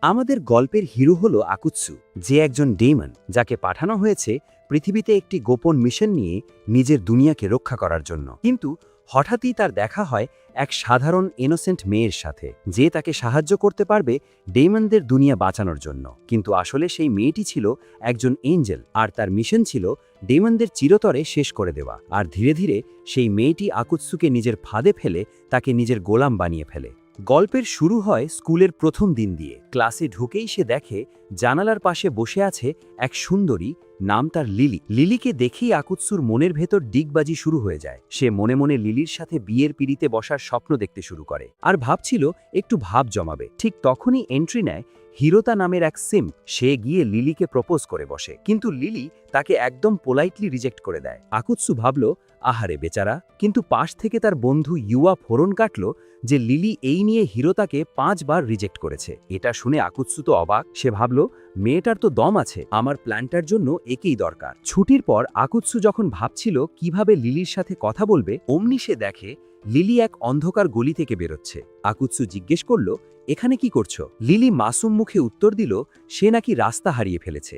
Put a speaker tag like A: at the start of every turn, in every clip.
A: আমাদের গল্পের হিরো হলো আকুৎসু, যে একজন ডেমন যাকে পাঠানো হয়েছে পৃথিবীতে একটি গোপন মিশন নিয়ে নিজের দুনিয়াকে রক্ষা করার জন্য। কিন্তু হঠাৎই তার দেখা হয় এক সাধারণ ইনোসেন্ট মেয়ের সাথে, যে তাকে সাহায্য করতে পারবে ডেমনদের দুনিয়া বাঁচানোর জন্য। কিন্তু আসলে সেই মেয়েটি ছিল একজন এঞ্জেল, আর তার মিশন ছিল ডেমনদের চিরতরে শেষ করে দেওয়া। আর ধীরে ধীরে সেই মেয়েটি আকুৎসুকে নিজের ফাঁদে ফেলে তাকে নিজের গোলাম বানিয়ে ফেলে। গল্পের শুরু হয় স্কুলের প্রথম দিন দিয়ে। ক্লাসে ঢুকেই সে দেখে জানালার পাশে বসে আছে এক সুন্দরী, নাম তার লিলি। লিলিকে দেখেই আকুৎসুর মনের ভেতর ডিগবাজি শুরু হয়ে যায়। সে মনে মনে লিলির সাথে বিয়ের পিড়িতে বসার স্বপ্ন দেখতে শুরু করে, আর ভাবছিল একটু ভাব জমাবে। ঠিক তখনই এন্ট্রি নেয় হিরোতা নামের এক সিম। সে গিয়ে লিলিকে প্রপোজ করে বসে, কিন্তু লিলি তাকে একদম পোলাইটলি রিজেক্ট করে দেয়। আকুৎসু ভাবল, আহারে বেচারা। কিন্তু পাশ থেকে তার বন্ধু ইউয়া ফোরন কাটল যে লিলি এই নিয়ে হিরোতাকে 5 বার রিজেক্ট করেছে। এটা শুনে আকুৎসু তো অবাক। সে ভাবল, মেয়েটার তো দম আছে, আমার প্ল্যানটার জন্য একেই দরকার। ছুটির পর আকুৎসু যখন ভাবছিল কিভাবে লিলির সাথে কথা বলবে, অমনি সে দেখে লিলি এক অন্ধকার গলি থেকে বেরোচ্ছে। আকুৎসু জিজ্ঞেস করল, এখানে কি করছো? লিলি মাসুম মুখে উত্তর দিল, সে নাকি রাস্তা হারিয়ে ফেলেছে।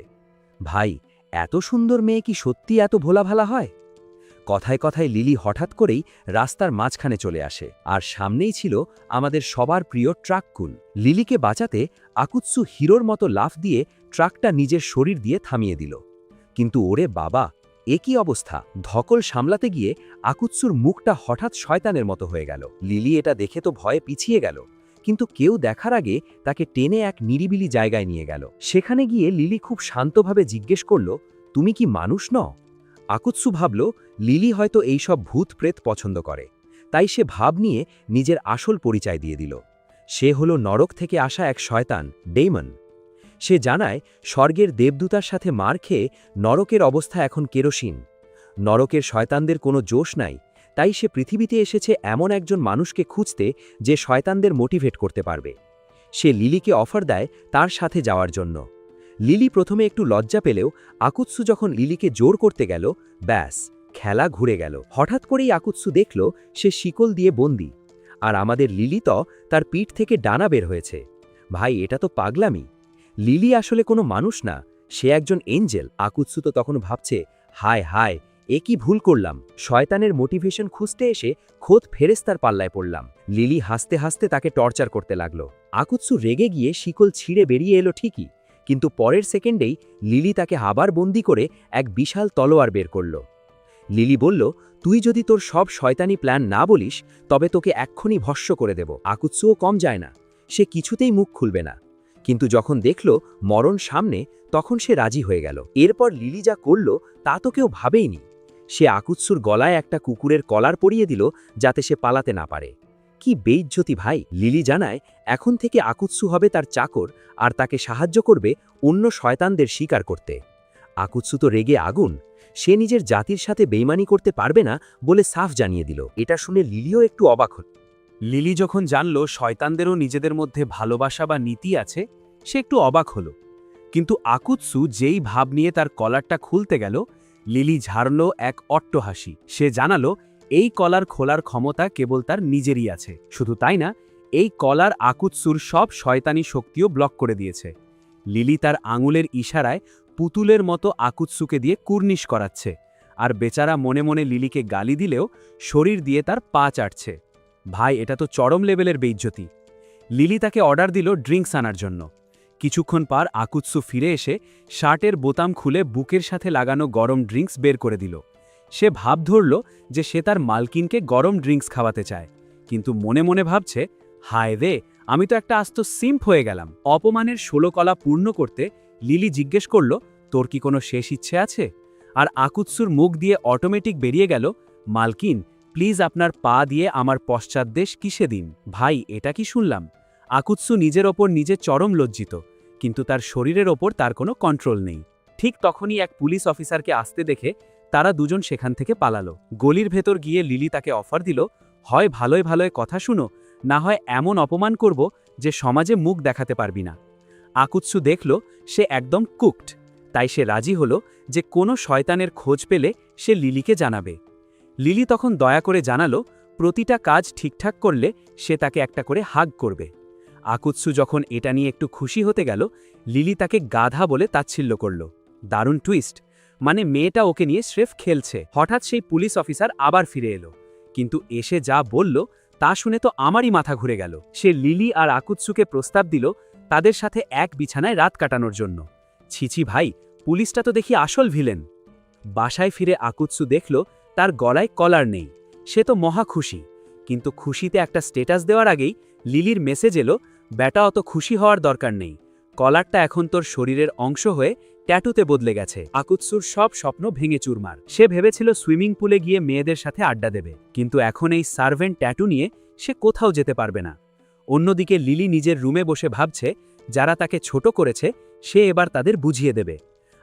A: ভাই, এত সুন্দর মেয়ে কি সত্যি এত ভোলাভালা হয়? কথায় কথায় লিলি হঠাৎ করেই রাস্তার মাঝখানে চলে আসে, আর সামনেই ছিল আমাদের সবার প্রিয় ট্রাককুন। লিলিকে বাঁচাতে আকুৎসু হিরোর মতো লাফ দিয়ে ট্রাকটা নিজের শরীর দিয়ে থামিয়ে দিল। কিন্তু ওরে বাবা, এ কি অবস্থা! ধকল সামলাতে গিয়ে আকুৎসুর মুখটা হঠাৎ শয়তানের মতো হয়ে গেল। লিলি এটা দেখে তো ভয়ে পিছিয়ে গেল, কিন্তু কেউ দেখার আগে তাকে টেনে এক নিরিবিলি জায়গায় নিয়ে গেল। সেখানে গিয়ে লিলি খুব শান্তভাবে জিজ্ঞেস করল, তুমি কি মানুষ নও? আকুৎসু ভাবল, লিলি হয়তো এইসব ভূত প্রেত পছন্দ করে, তাই সে ভাব নিয়ে নিজের আসল পরিচয় দিয়ে দিল। সে হলো নরক থেকে আসা এক শয়তান, ডেমন। সে জানায় স্বর্গের দেবদূতার সাথে মার খেয়ে নরকের অবস্থা এখন কেরোসিন। নরকের শয়তানদের কোনো জোশ নাই, তাই সে পৃথিবীতে এসেছে এমন একজন মানুষকে খুঁজতে যে শয়তানদের মোটিভেট করতে পারবে। সে লিলিকে অফার দেয় তার সাথে যাওয়ার জন্য। লিলি প্রথমে একটু লজ্জা পেলেও আকুৎসু যখন লিলিকে জোর করতে গেল, ব্যাস, খেলা ঘুরে গেল। হঠাৎ করেই আকুৎসু দেখল সে শিকল দিয়ে বন্দী, আর আমাদের লিলি তো তার পিঠ থেকে ডানা বের হয়েছে। ভাই, এটা তো পাগলামি। লিলি আসলে কোনো মানুষ না, সে একজন এঞ্জেল। আকুৎসু তো তখন ভাবছে, হায় হায়, এ কি ভুল করলাম! শয়তানের মোটিভেশন খুঁজতে এসে খোদ ফেরেস্তার পাল্লায় পড়লাম। লিলি হাসতে হাসতে তাকে টর্চার করতে লাগলো। আকুৎসু রেগে গিয়ে শিকল ছিঁড়ে বেরিয়ে এলো ঠিকই, কিন্তু পরের সেকেন্ডেই লিলি তাকে আবার বন্দি করে এক বিশাল তলোয়ার বের করল। লিলি বলল, তুই যদি তোর সব শয়তানি প্ল্যান না বলিস, তবে তোকে এক্ষুনি ভস্ম করে দেব। আকুৎসুও কম যায় না, সে কিছুতেই মুখ খুলবে না। কিন্তু যখন দেখল মরণ সামনে, তখন সে রাজি হয়ে গেল। এরপর লিলি যা করল তা তো কেউ ভাবেইনি। সে আকুৎসুর গলায় একটা কুকুরের কলার পরিয়ে দিল, যাতে সে পালাতে না পারে। কি বেইজ্জতি ভাই! লিলি জানায় এখন থেকে আকুৎসু হবে তার চাকর, আর তাকে সাহায্য করবে অন্য শয়তানদের শিকার করতে। আকুৎসু তো রেগে আগুন। সে নিজের জাতির সাথে বেইমানি করতে পারবে না বলে সাফ জানিয়ে দিল। এটা শুনে লিলিও একটু অবাক হল।
B: লিলি যখন জানল শয়তানদেরও নিজেদের মধ্যে ভালোবাসা বা নীতি আছে, সে একটু অবাক হল। কিন্তু আকুৎসু যেই ভাব নিয়ে তার কলারটা খুলতে গেল, লিলি ঝাড়ল এক অট্টহাসি। সে জানালো এই কলার খোলার ক্ষমতা কেবল তার নিজেরই আছে। শুধু তাই না, এই কলার আকুৎসুর সব শয়তানি শক্তিও ব্লক করে দিয়েছে। লিলি তার আঙুলের ইশারায় পুতুলের মতো আকুৎসুকে দিয়ে কুর্নিশ করাচ্ছে, আর বেচারা মনে মনে লিলিকে গালি দিলেও শরীর দিয়ে তার পা চাটছে। ভাই, এটা তো চরম লেভেলের বেইজ্জতি। লিলি তাকে অর্ডার দিল ড্রিঙ্কস আনার জন্য। কিছুক্ষণ পর আকুৎসু ফিরে এসে শার্টের বোতাম খুলে বুকের সাথে লাগানো গরম ড্রিঙ্কস বের করে দিল। সে ভাব ধরল যে সে তার মালকিনকে গরম ড্রিঙ্কস খাওয়াতে চায়, কিন্তু মনে মনে ভাবছে, হায় রে, আমি তো একটা আস্ত সিম্প হয়ে গেলাম। অপমানের 16 কলা পূর্ণ করতে লিলি জিজ্ঞেস করল, তোর কি কোনো শেষ ইচ্ছে আছে? আর আকুৎসুর মুখ দিয়ে অটোমেটিক বেরিয়ে গেল, মালকিন, প্লিজ আপনার পা দিয়ে আমার পশ্চাৎদেশ কিসে দিন। ভাই, এটা কি শুনলাম! আকুৎসু নিজের ওপর নিজে চরম লজ্জিত, কিন্তু তার শরীরের ওপর তার কোনো কন্ট্রোল নেই। ঠিক তখনই এক পুলিশ অফিসারকে আসতে দেখে তারা দুজন সেখান থেকে পালালো। গলির ভেতর গিয়ে লিলি তাকে অফার দিল, হয় ভালোয় ভালোয় কথা শুনো, না হয় এমন অপমান করব যে সমাজে মুখ দেখাতে পারবি না। আকুৎসু দেখল সে একদম কুকড, তাই সে রাজি হলো যে কোনো শয়তানের খোঁজ পেলে সে লিলিকে জানাবে। লিলি তখন দয়া করে জানালো প্রতিটা কাজ ঠিকঠাক করলে সে তাকে একটা করে হাগ করবে। আকুৎসু যখন এটা নিয়ে একটু খুশি হতে গেল, লিলি তাকে গাধা বলে তাচ্ছিল্য করল। দারুণ টুইস্ট, মানে মেয়েটা ওকে নিয়ে স্রেফ খেলছে। হঠাৎ সেই পুলিশ অফিসার আবার ফিরে এলো, কিন্তু এসে যা বলল তা শুনে তো আমারই মাথা ঘুরে গেল। সে লিলি আর আকুৎসুকে প্রস্তাব দিল তাদের সাথে এক বিছানায় রাত কাটানোর জন্য। ছিছি ভাই, পুলিশটা তো দেখি আসল ভিলেন। বাসায় ফিরে আকুৎসু দেখল তার গলায় কলার নেই। সে তো মহা খুশি, কিন্তু খুশিতে একটা স্ট্যাটাস দেওয়ার আগেই লিলির মেসেজ এলো, ব্যাটা অত খুশি হওয়ার দরকার নেই, কলারটা এখন তোর শরীরের অংশ হয়ে ট্যাটুতে বদলে গেছে। আকুৎসুর সব স্বপ্ন ভেঙে চুরমার। সে ভেবেছিল সুইমিং পুলে গিয়ে মেয়েদের সাথে আড্ডা দেবে, কিন্তু এখন এই সার্ভেন্ট ট্যাটু নিয়ে সে কোথাও যেতে পারবে না। অন্যদিকে লিলি নিজের রুমে বসে ভাবছে, যারা তাকে ছোট করেছে সে এবার তাদের বুঝিয়ে দেবে।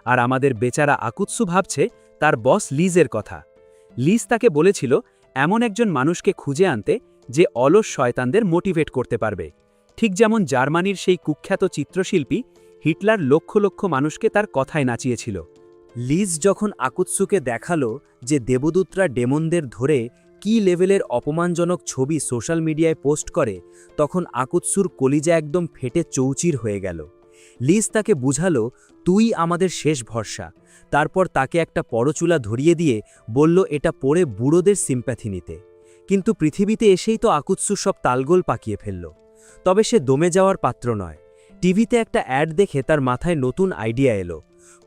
B: আর আমাদের বেচারা আকুৎসু ভাবছে তার বস লিজের কথা। লিজ তাকে বলেছিল এমন একজন মানুষকে খুঁজে আনতে যে অলস শয়তানদের মোটিভেট করতে পারবে, ঠিক যেমন জার্মানির সেই কুখ্যাত চিত্রশিল্পী হিটলার লক্ষ লক্ষ মানুষকে তার কথায় নাচিয়েছিল। লিজ যখন আকুৎসুকে দেখালো যে দেবদূতরা ডেমনদের ধরে কী লেভেলের অপমানজনক ছবি সোশ্যাল মিডিয়ায় পোস্ট করে, তখন আকুৎসুর কলিজা একদম ফেটে চৌচির হয়ে গেল। লিজ তাকে বুঝালো, তুই আমাদের শেষ ভরসা। তারপর তাকে একটা পরচুলা ধরিয়ে দিয়ে বলল এটা পড়ে বুড়োদের সিম্প্যাথি নিতে। কিন্তু পৃথিবীতে এসেই তো আকুৎসু সব তালগোল পাকিয়ে ফেলল। তবে সে দমে যাওয়ার পাত্র নয়। টিভিতে একটা অ্যাড দেখে তার মাথায় নতুন আইডিয়া এলো।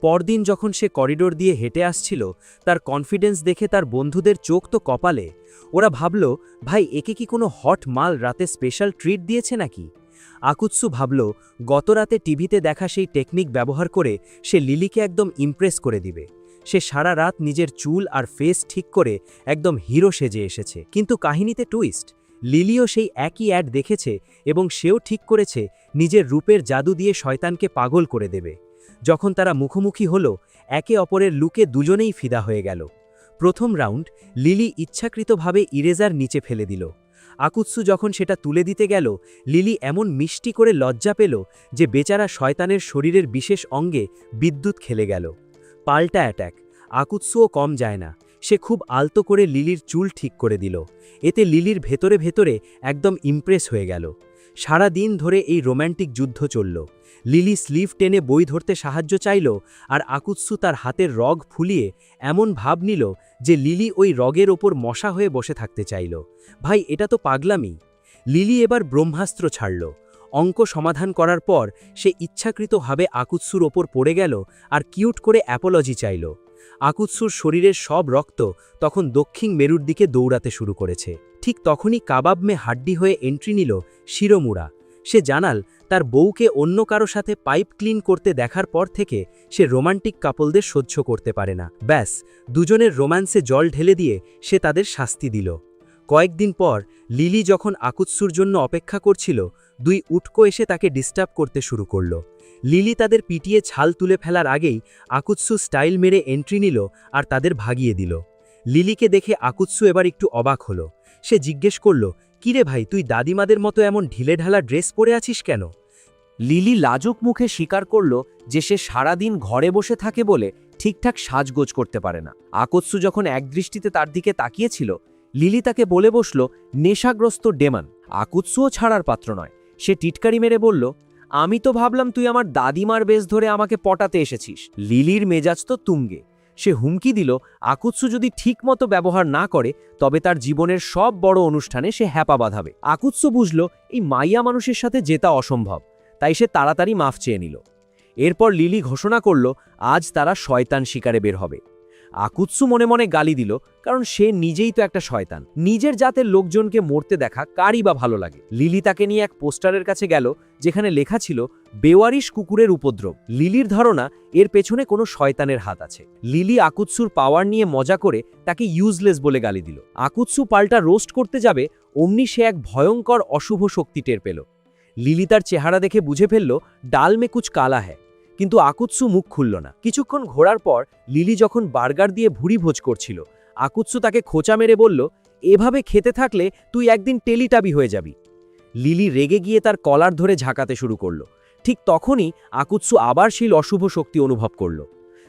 B: পরদিন যখন সে করিডোর দিয়ে হেঁটে আসছিল, তার কনফিডেন্স দেখে তার বন্ধুদের চোখ তো কপালে। ওরা ভাবল, ভাই একে কি কোনো হট মাল রাতে স্পেশাল ট্রিট দিয়েছে নাকি? আকুৎসু ভাবল, গতরাতে টিভিতে দেখা সেই টেকনিক ব্যবহার করে সে লিলিকে একদম ইমপ্রেস করে দিবে। সে সারা রাত নিজের চুল আর ফেস ঠিক করে একদম হিরো সেজে এসেছে। কিন্তু কাহিনীতে টুইস্ট, লিলিও সেই একই অ্যাড দেখেছে এবং সেও ঠিক করেছে নিজের রূপের জাদু দিয়ে শয়তানকে পাগল করে দেবে। যখন তারা মুখোমুখি হলো, একে অপরের লুকে দুজনেই ফিদা হয়ে গেল। প্রথম রাউন্ড লিলি ইচ্ছাকৃতভাবে ইরেজার নিচে ফেলে দিল। আকুৎসু যখন সেটা তুলে দিতে গেল, লিলি এমন মিষ্টি করে লজ্জা পেল যে বেচারা শয়তানের শরীরের বিশেষ অঙ্গে বিদ্যুৎ খেলে গেল। পাল্টা অ্যাট্যাক, আকুৎসুও কম যায় না। সে খুব আলতো করে লিলির চুল ঠিক করে দিল। এতে লিলির ভেতরে ভেতরে একদম ইমপ্রেস হয়ে গেল। সারা দিন ধরে এই রোম্যান্টিক যুদ্ধ চলল। লিলি স্লিভ টেনে বই ধরতে সাহায্য চাইল, আর আকুৎসু তার হাতের রগ ফুলিয়ে এমন ভাব নিল যে লিলি ওই রগের ওপর মশা হয়ে বসে থাকতে চাইল। ভাই এটা তো পাগলামি। লিলি এবার ব্রহ্মাস্ত্র ছাড়ল। অঙ্ক সমাধান করার পর সে ইচ্ছাকৃতভাবে আকুৎসুর ওপর পড়ে গেল আর কিউট করে অ্যাপোলজি চাইল। আকুৎসুর শরীরের সব রক্ত তখন দক্ষিণ মেরুর দিকে দৌড়াতে শুরু করেছে। ঠিক তখনই কাবাব মে হাড্ডি হয়ে এন্ট্রি নিল শিরোমুরা। সে জানাল তার বউকে অন্য কারো সাথে পাইপ ক্লিন করতে দেখার পর থেকে সে রোমান্টিক কাপলদের সহ্য করতে পারে না। ব্যাস, দুজনের রোম্যান্সে জল ঢেলে দিয়ে সে তাদের শাস্তি দিল। কয়েকদিন পর লিলি যখন আকুৎসুর জন্য অপেক্ষা করছিল, দুই উটকো এসে তাকে ডিস্টার্ব করতে শুরু করল। লিলি তাদের পিটিয়ে ছাল তুলে ফেলার আগেই আকুৎসু স্টাইল মেরে এন্ট্রি নিল আর তাদের ভাগিয়ে দিল। লিলিকে দেখে আকুৎসু এবার একটু অবাক হলো। সে জিজ্ঞেস করল, কিরে ভাই, তুই দাদিমাদের মতো এমন ঢিলেঢালা ড্রেস পরে আছিস কেন?
C: লিলি লাজুক মুখে স্বীকার করল যে সে সারাদিন ঘরে বসে থাকে বলে ঠিকঠাক সাজগোজ করতে পারে না। আকুৎসু যখন একদৃষ্টিতে তার দিকে তাকিয়েছিল, লিলি তাকে বলে বসল, নেশাগ্রস্ত ডেমন। আকুৎসুও ছাড়ার পাত্র নয়। সে টিটকারি মেরে বলল, আমি তো ভাবলাম তুই আমার দাদিমার বেশ ধরে আমাকে পটাতে এসেছিস। লিলির মেজাজ তো তুঙ্গে। সে হুমকি দিল, আকুৎসু যদি ঠিকমতো ব্যবহার না করে তবে তার জীবনের সব বড় অনুষ্ঠানে সে হ্যাপা বাঁধাবে। আকুৎসু বুঝল এই মাইয়া মানুষের সাথে জেতা অসম্ভব, তাই সে তাড়াতাড়ি মাফ চেয়ে নিল। এরপর লিলি ঘোষণা করল আজ তারা শয়তান শিকারে বের হবে। আকুৎসু মনে মনে গালি দিল, কারণ সে নিজেই তো একটা শয়তান। নিজের জাতের লোকজনকে মরতে দেখা কারই বা ভালো লাগে। লিলি তাকে নিয়ে এক পোস্টারের কাছে গেল যেখানে লেখা ছিল বেওয়ারিশ কুকুরের উপদ্রব। লিলির ধারণা এর পেছনে কোনো শয়তানের হাত আছে। লিলি আকুৎসুর পাওয়ার নিয়ে মজা করে তাকে ইউজলেস বলে গালি দিল। আকুৎসু পাল্টা রোস্ট করতে যাবে, অমনি সে এক ভয়ঙ্কর অশুভ শক্তি টের পেল। লিলি তার চেহারা দেখে বুঝে ফেলল ডাল মে কুছ কালা হ্যায়, কিন্তু আকুৎসু মুখ খুলল না। কিছুক্ষণ ঘোরার পর লিলি যখন বার্গার দিয়ে ভুড়ি ভোজ করছিল, আকুৎসু তাকে খোঁচা মেরে বলল, এভাবে খেতে থাকলে তুই একদিন টেলিটাবি হয়ে যাবি। লিলি রেগে গিয়ে তার কলার ধরে ঝাঁকাতে শুরু করল। ঠিক তখনই আকুৎসু আবার সেই অশুভ শক্তি অনুভব করল।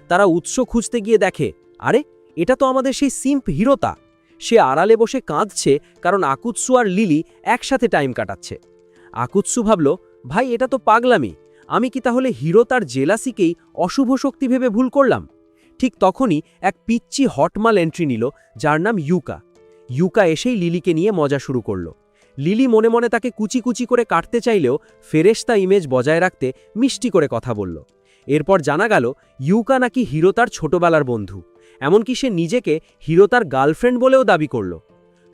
C: তারা উৎস খুঁজতে গিয়ে দেখে, আরে এটা তো আমাদের সেই সিম্প হিরোতা। সে আড়ালে বসে কাঁদছে কারণ আকুৎসু আর লিলি একসাথে টাইম কাটাচ্ছে। আকুৎসু ভাবল, ভাই এটা তো পাগলামি। আমি কি তাহলে হিরো তার জেলাসিকেই অশুভ শক্তি ভেবে ভুল করলাম? ঠিক তখনই এক পিচ্চি হটমাল এন্ট্রি নিল, যার নাম ইউকা। ইউকা এসেই লিলিকে নিয়ে মজা শুরু করল। লিলি মনে মনে তাকে কুচি কুচি করে কাটতে চাইলেও ফেরেশতা ইমেজ বজায় রাখতে মিষ্টি করে কথা বলল। এরপর জানা গেল ইউকা নাকি হিরো তার ছোটবেলার বন্ধু, এমনকি সে নিজেকে হিরো তার গার্লফ্রেন্ড বলেও দাবি করল।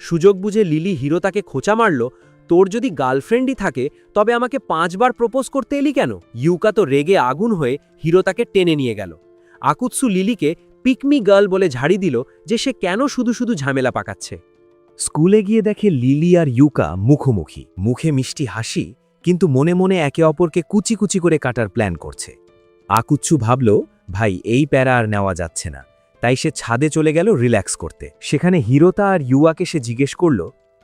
C: সুযোগ বুঝে লিলি হিরো তাকে খোঁচা মারল, তোর যদি গার্লফ্রেন্ডই থাকে তবে আমাকে 5 বার প্রপোজ করতে এলি কেন? ইউকা তো রেগে আগুন হয়ে হিরো তাকে টেনে নিয়ে গেল। আকুৎসু লিলিকে পিকমি গার্ল বলে ঝাড়ি দিল যে সে কেন শুধু শুধু ঝামেলা পাকাচ্ছে।
A: স্কুলে গিয়ে দেখে লিলি আর ইউকা মুখোমুখি, মুখে মিষ্টি হাসি, কিন্তু মনে মনে একে অপরকে কুচি কুচি করে কাটার প্ল্যান করছে। আকুৎসু ভাবল, ভাই এই প্যারা আর নেওয়া যাচ্ছে না, তাই সে ছাদে চলে গেল রিল্যাক্স করতে। সেখানে হিরোতা আর ইউয়াকে সে জিজ্ঞেস করল,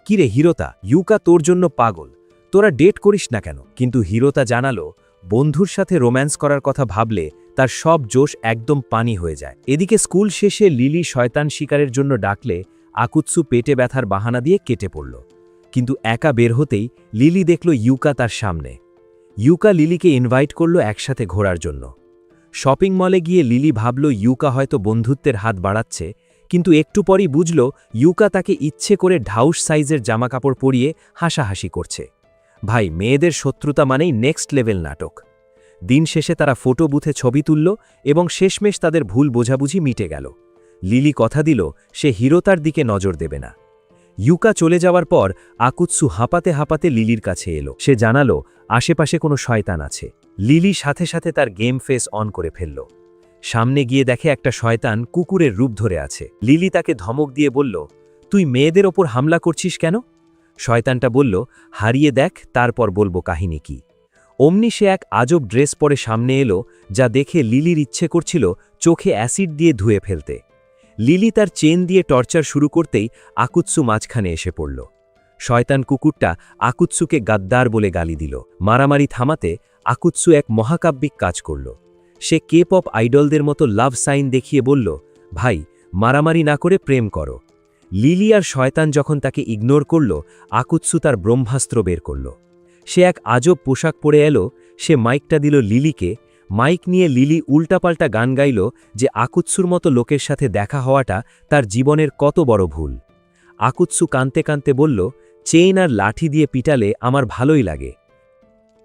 A: কিরে হিরোতা, ইউকা তোর জন্য পাগল, তোরা ডেট করিস না কেন? কিন্তু হিরোতা জানালো, বন্ধুর সাথে রোম্যান্স করার কথা ভাবলে তার সব জোশ একদম পানি হয়ে যায়। এদিকে স্কুল শেষে লিলি শয়তান শিকারের জন্য ডাকলে আকুৎসু পেটে ব্যথার বাহানা দিয়ে কেটে পড়ল। কিন্তু একা বের হতেই লিলি দেখল ইউকা তার সামনে। ইউকা লিলিকে ইনভাইট করল একসাথে ঘোরার জন্য। শপিং মলে গিয়ে লিলি ভাবল ইউকা হয়তো বন্ধুত্বের হাত বাড়াচ্ছে, কিন্তু একটু পরই বুঝল ইউকা তাকে ইচ্ছে করে ঢাউস সাইজের জামাকাপড় পরিয়ে হাসাহাসি করছে। ভাই, মেয়েদের শত্রুতা মানেই নেক্সট লেভেল নাটক। দিন শেষে তারা ফটো বুথে ছবি তুলল এবং শেষমেশ তাদের ভুল বোঝাবুঝি মিটে গেল। লিলি কথা দিল সে হিরোতার দিকে নজর দেবে না। ইউকা চলে যাওয়ার পর আকুৎসু হাঁপাতে হাঁপাতে লিলির কাছে এলো। সে জানালো আশেপাশে কোনো শয়তান আছে। লিলি সাথে সাথে তার গেম ফেস অন করে ফেলল। সামনে গিয়ে দেখে একটা শয়তান কুকুরের রূপ ধরে আছে। লিলি তাকে ধমক দিয়ে বলল, তুই মেয়েদের ওপর হামলা করছিস কেন? শয়তানটা বলল, হারিয়ে দেখ, তারপর বলবো কাহিনী কি। অমনি সে এক আজব ড্রেস পরে সামনে এলো, যা দেখে লিলির ইচ্ছে করছিল চোখে অ্যাসিড দিয়ে ধুয়ে ফেলতে। লিলি তার চেন দিয়ে টর্চার শুরু করতেই আকুৎসু মাঝখানে এসে পড়ল। শয়তান কুকুরটা আকুৎসুকে গাদ্দার বলে গালি দিল। মারামারি থামাতে আকুৎসু এক মহাকাব্যিক কাজ করল। সে কে পপ আইডলদের মতো লাভ সাইন দেখিয়ে বলল, ভাই মারামারি না করে প্রেম করো। লিলি আর শয়তান যখন তাকে ইগনোর করল, আকুৎসু তার ব্রহ্মাস্ত্র বের করল। সে এক আজব পোশাক পরে এলো। সে মাইকটা দিল লিলিকে। মাইক নিয়ে লিলি উল্টাপাল্টা গান গাইল যে আকুৎসুর মতো লোকের সাথে দেখা হওয়াটা তার জীবনের কত বড় ভুল। আকুৎসু কাঁদতে কাঁদতে বলল, চেইন আর লাঠি দিয়ে পিটালে আমার ভালোই লাগে।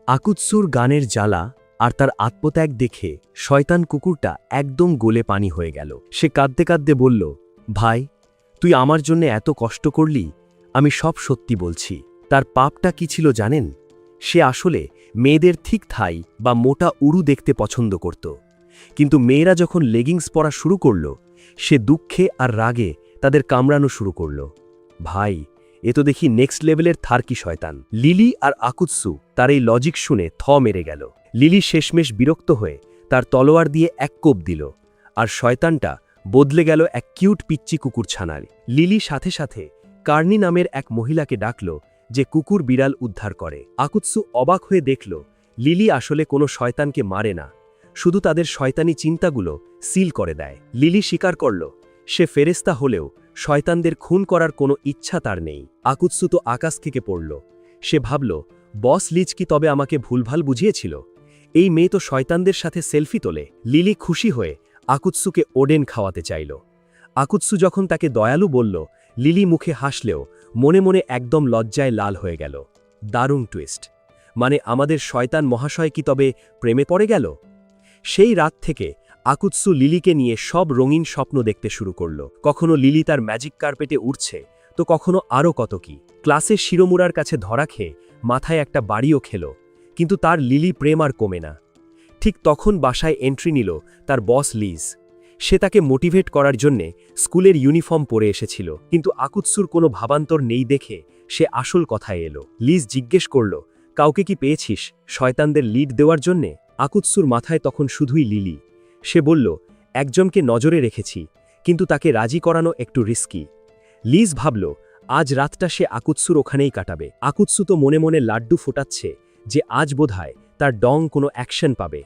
A: আকুৎসুর গানের জ্বালা আর তার আত্মত্যাগ দেখে শয়তান কুকুরটা একদম গোলে পানি হয়ে গেল। সে কাঁদতে কাঁদতে বলল, ভাই তুই আমার জন্য এত কষ্ট করলি, আমি সব সত্যি বলছি। তার পাপটা কি ছিল জানেন? সে আসলে মেয়েদের ঠিক থাই বা মোটা উড়ু দেখতে পছন্দ করত। কিন্তু মেয়েরা যখন লেগিংস পরা শুরু করল, সে দুঃখে আর রাগে তাদের কামড়ানো শুরু করল। ভাই, এ তো দেখি নেক্সট লেভেলের থার্কি শয়তান। লিলি আর আকুৎসু তার এই লজিক শুনে থ মেরে গেল। লিলি শেষমেশ বিরক্ত হয়ে তার তলোয়ার দিয়ে এক কোপ দিল, আর শয়তানটা বদলে গেল এক কিউট পিচ্চি কুকুর ছানায়। লিলি সাথে সাথে কার্নি নামের এক মহিলাকে ডাকল, যে কুকুর বিড়াল উদ্ধার করে। আকুৎসু অবাক হয়ে দেখল লিলি আসলে কোনো শয়তানকে মারে না, শুধু তাদের শয়তানি চিন্তাগুলো সিল করে দেয়। লিলি স্বীকার করল সে ফেরেস্তা হলেও শয়তানদের খুন করার কোনো ইচ্ছা তার নেই। আকুৎসু তো আকাশ থেকে পড়ল। সে ভাবল, বস লিজ কি তবে আমাকে ভুলভাল বুঝিয়েছিল? এই মেয়ে তো শয়তানদের সাথে সেলফি তোলে। লিলি খুশি হয়ে আকুৎসুকে ওডেন খাওয়াতে চাইল। আকুৎসু যখন তাকে দয়ালু বলল, লিলি মুখে হাসলেও মনে মনে একদম লজ্জায় লাল হয়ে গেল। দারুণ টুইস্ট! মানে আমাদের শয়তান মহাশয় কি তবে প্রেমে পড়ে গেল? সেই রাত থেকে আকুৎসু লিলিকে নিয়ে সব রঙিন স্বপ্ন দেখতে শুরু করল। কখনো লিলি তার ম্যাজিক কার্পেটে উঠছে, তো কখনো আরও কত কি। ক্লাসের শিরোমুড়ার কাছে ধরা খেয়ে মাথায় একটা বাড়িও খেল, কিন্তু তার লিলি প্রেম আর কমে না। ঠিক তখন বাসায় এন্ট্রি নিল তার বস লিজ। সে তাকে মোটিভেট করার জন্যে স্কুলের ইউনিফর্ম পরে এসেছিল, কিন্তু আকুৎসুর কোনো ভাবান্তর নেই দেখে সে আসল কথায় এলো। লিজ জিজ্ঞেস করল, কাউকে কি পেয়েছিস শয়তানদের লিড দেওয়ার জন্যে? আকুৎসুর মাথায় তখন শুধুই লিলি। সে বলল, একজনকে নজরে রেখেছি, কিন্তু তাকে রাজি করানো একটু রিস্কি। লিজ ভাবল আজ রাতটা সে আকুৎসুর ওখানেই কাটাবে। আকুৎসু তো মনে মনে লাড্ডু ফোটাচ্ছে যে আজ বোধহয় তার ডং কোনো অ্যাকশন পাবে।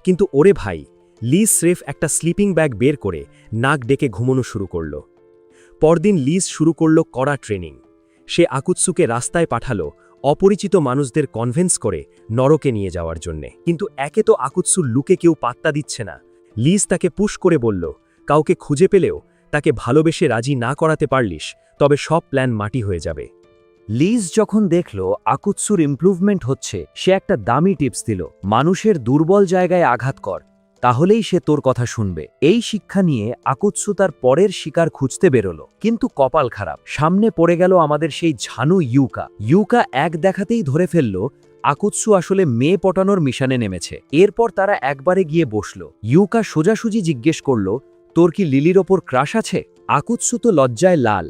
A: কিন্তু ওরে ভাই, লিজ স্রেফ একটা স্লিপিং ব্যাগ বের করে নাক ডেকে ঘুমানো শুরু করল। পরদিন লিজ শুরু করল কড়া ট্রেনিং। সে আকুৎসুকে রাস্তায় পাঠালো
C: অপরিচিত মানুষদের কনভিন্স করে নরকে নিয়ে যাওয়ার জন্যে। কিন্তু একে তো আকুৎসুর লুকে কেউ পাত্তা দিচ্ছে না। লিজ তাকে পুশ করে বলল, কাউকে খুঁজে পেলেও তাকে ভালোবেসে রাজি না করাতে পারলিস তবে সব প্ল্যান মাটি হয়ে যাবে।
A: লিজ যখন দেখল আকুৎসুর ইমপ্রুভমেন্ট হচ্ছে, সে একটা দামি টিপস দিল, মানুষের দুর্বল জায়গায় আঘাত কর, তাহলেই সে তোর কথা শুনবে। এই শিক্ষা নিয়ে আকুৎসু তার পরের শিকার খুঁজতে বেরোলো। কিন্তু কপাল খারাপ, সামনে পড়ে গেল আমাদের সেই ঝানু ইউকা। ইউকা এক দেখাতেই ধরে ফেলল আকুৎসু আসলে মেয়ে পটানোর মিশনে নেমেছে। এরপর তারা একবারে গিয়ে বসল। ইউকা সোজাসুজি জিজ্ঞেস করল, তোর কি লিলির ওপর ক্রাশ আছে? আকুৎসু তো লজ্জায় লাল।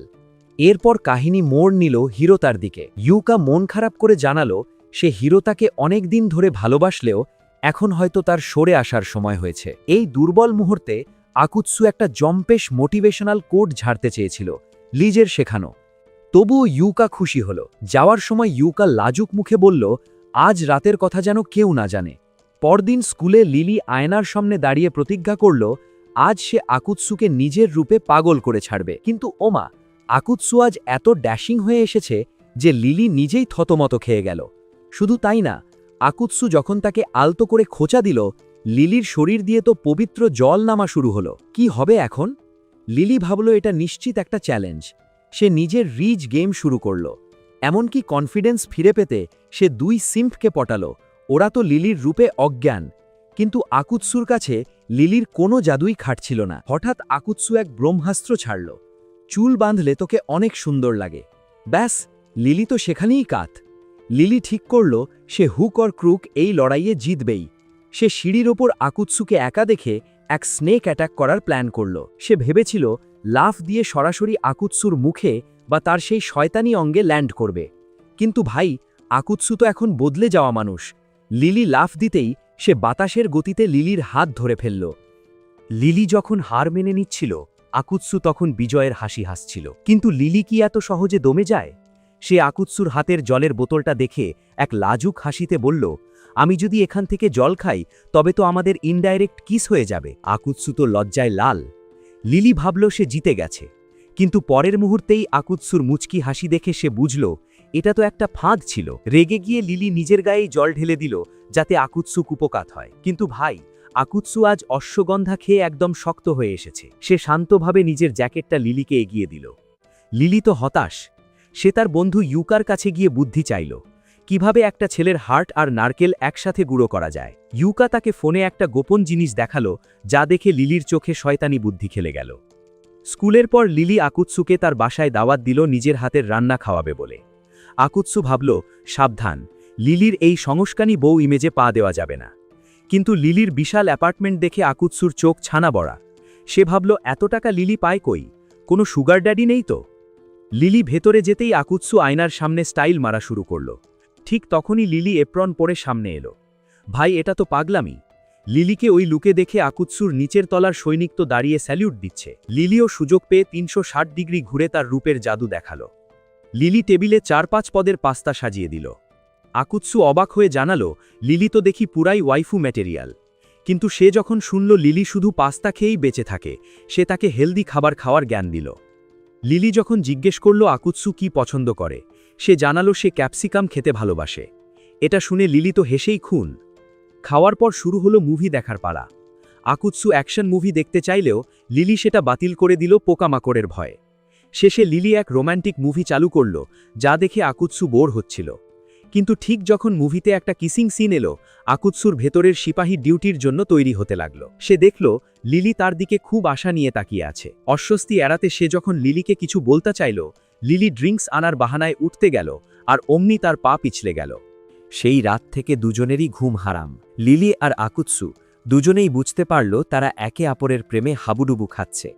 A: এরপর কাহিনী মোড় নিল হিরো তার দিকে। ইউকা মন খারাপ করে জানালো সে হিরো তাকে অনেক দিন ধরে ভালোবাসলেও এখন হয়তো তার সরে আসার সময় হয়েছে। এই দুর্বল মুহূর্তে আকুৎসু একটা জম্পেশ মোটিভেশনাল কোড ঝাড়তে চেয়েছিল, লিজের শেখানো। তবুও ইউকা খুশি হল। যাওয়ার সময় ইউকা লাজুক মুখে বলল, আজ রাতের কথা যেন কেউ না জানে। পরদিন স্কুলে লিলি আয়নার সামনে দাঁড়িয়ে প্রতিজ্ঞা করল আজ সে আকুৎসুকে নিজের রূপে পাগল করে ছাড়বে। কিন্তু ওমা, আকুৎসু আজ এত ড্যাশিং হয়ে এসেছে যে লিলি নিজেই থতমত খেয়ে গেল। শুধু তাই না, আকুৎসু যখন তাকে আলতো করে খোঁচা দিল, লিলির শরীর দিয়ে তো পবিত্র জল নামা শুরু হলো। কি হবে এখন? লিলি ভাবল এটা নিশ্চিত একটা চ্যালেঞ্জ। সে নিজের রিচ গেম শুরু করল। এমনকি কনফিডেন্স ফিরে পেতে সে 2 সিম্পকে পটালো। ওরা তো লিলির রূপে অজ্ঞান, কিন্তু আকুৎসুর কাছে লিলির কোনো জাদুই খাটছিল না। হঠাৎ আকুৎসু এক ব্রহ্মাস্ত্র ছাড়ল, চুল বাঁধলে তোকে অনেক সুন্দর লাগে। ব্যাস, লিলি তো সেখানেই কাত। লিলি ঠিক করল সে হুক অর ক্রুক এই লড়াইয়ে জিতবেই। সে সিঁড়ির ওপর আকুৎসুকে একা দেখে এক স্নেক অ্যাটাক করার প্ল্যান করল। সে ভেবেছিল লাফ দিয়ে সরাসরি আকুৎসুর মুখে বা তার সেই শয়তানি অঙ্গে ল্যান্ড করবে। কিন্তু ভাই, আকুৎসু তো এখন বদলে যাওয়া মানুষ। লিলি লাফ দিতেই সে বাতাসের গতিতে লিলির হাত ধরে ফেলল। লিলি যখন হার মেনে নিচ্ছিল, আকুৎসু তখন বিজয়ের হাসি হাসছিল। কিন্তু লিলি কি এত সহজে দমে যায়? সে আকুৎসুর হাতের জলের বোতলটা দেখে এক লাজুক হাসিতে বলল, আমি যদি এখান থেকে জল খাই তবে তো আমাদের ইনডাইরেক্ট কিস হয়ে যাবে। আকুৎসু তো লজ্জায় লাল। লিলি ভাবল সে জিতে গেছে। কিন্তু পরের মুহূর্তেই আকুৎসুর মুচকি হাসি দেখে সে বুঝল এটা তো একটা ফাঁদ ছিল। রেগে গিয়ে লিলি নিজের গায়েই জল ঢেলে দিল যাতে আকুৎসু কুপোকাত হয়। কিন্তু ভাই, আকুৎসু আজ অশ্বগন্ধা খেয়ে একদম শক্ত হয়ে এসেছে। সে শান্তভাবে নিজের জ্যাকেটটা লিলিকে এগিয়ে দিল। লিলি তো হতাশ। সে তার বন্ধু ইউকার কাছে গিয়ে বুদ্ধি চাইল কিভাবে একটা ছেলের হার্ট আর নারকেল একসাথে গুঁড়ো করা যায়। ইউকা তাকে ফোনে একটা গোপন জিনিস দেখালো যা দেখে লিলির চোখে শয়তানি বুদ্ধি খেলে গেল। স্কুলের পর লিলি আকুৎসুকে তার বাসায় দাওয়াত দিল নিজের হাতের রান্না খাওয়াবে বলে। আকুৎসু ভাবল সাবধান, লিলির এই সংস্কানি বউ ইমেজে পা দেওয়া যাবে না। কিন্তু লিলির বিশাল অ্যাপার্টমেন্ট দেখে আকুৎসুর চোখ ছানা বড়া। সে ভাবল এত টাকা লিলি পায় কই? কোনো সুগার ড্যাডি নেই তো? লিলি ভেতরে যেতেই আকুৎসু আয়নার সামনে স্টাইল মারা শুরু করল। ঠিক তখনই লিলি এপ্রন পরে সামনে এলো। ভাই, এটা তো পাগলামি। লিলিকে ওই লুকে দেখে আকুৎসুর নিচের তলার সৈনিক তো দাঁড়িয়ে স্যালিউট দিচ্ছে। লিলিও সুযোগ পেয়ে 360 ডিগ্রি ঘুরে তার রূপের জাদু দেখালো। লিলি টেবিলে 4-5 পদের পাস্তা সাজিয়ে দিল। আকুৎসু অবাক হয়ে জানালো, লিলি তো দেখি পুরাই ওয়াইফু ম্যাটেরিয়াল। কিন্তু সে যখন শুনল লিলি শুধু পাস্তা খেয়েই বেঁচে থাকে, সে তাকে হেলদি খাবার খাওয়ার জ্ঞান দিল। লিলি যখন জিজ্ঞেস করল আকুৎসু কি পছন্দ করে, সে জানালো সে ক্যাপসিকাম খেতে ভালোবাসে। এটা শুনে লিলি তো হেসেই খুন। খাওয়ার পর শুরু হলো মুভি দেখার পালা। আকুৎসু অ্যাকশন মুভি দেখতে চাইলেও লিলি সেটা বাতিল করে দিল পোকামাকড়ের ভয়ে। শেষে লিলি এক রোম্যান্টিক মুভি চালু করল যা দেখে আকুৎসু বোর হচ্ছিল। কিন্তু ঠিক যখন মুভিতে একটা কিসিং সিন এলো, আকুৎসুর ভেতরের সিপাহী ডিউটির জন্য তৈরি হতে লাগলো। সে দেখল লিলি তার দিকে খুব আশা নিয়ে তাকিয়ে আছে। অস্বস্তি এড়াতে সে যখন লিলিকে কিছু বলতে চাইল, লিলি ড্রিঙ্কস আনার বাহানায় উঠতে গেল আর অমনি তার পা পিছলে গেল। সেই রাত থেকে দুজনেরই ঘুম হারাম। লিলি আর আকুৎসু দুজনেই বুঝতে পারল তারা একে অপরের প্রেমে হাবুডুবু খাচ্ছে।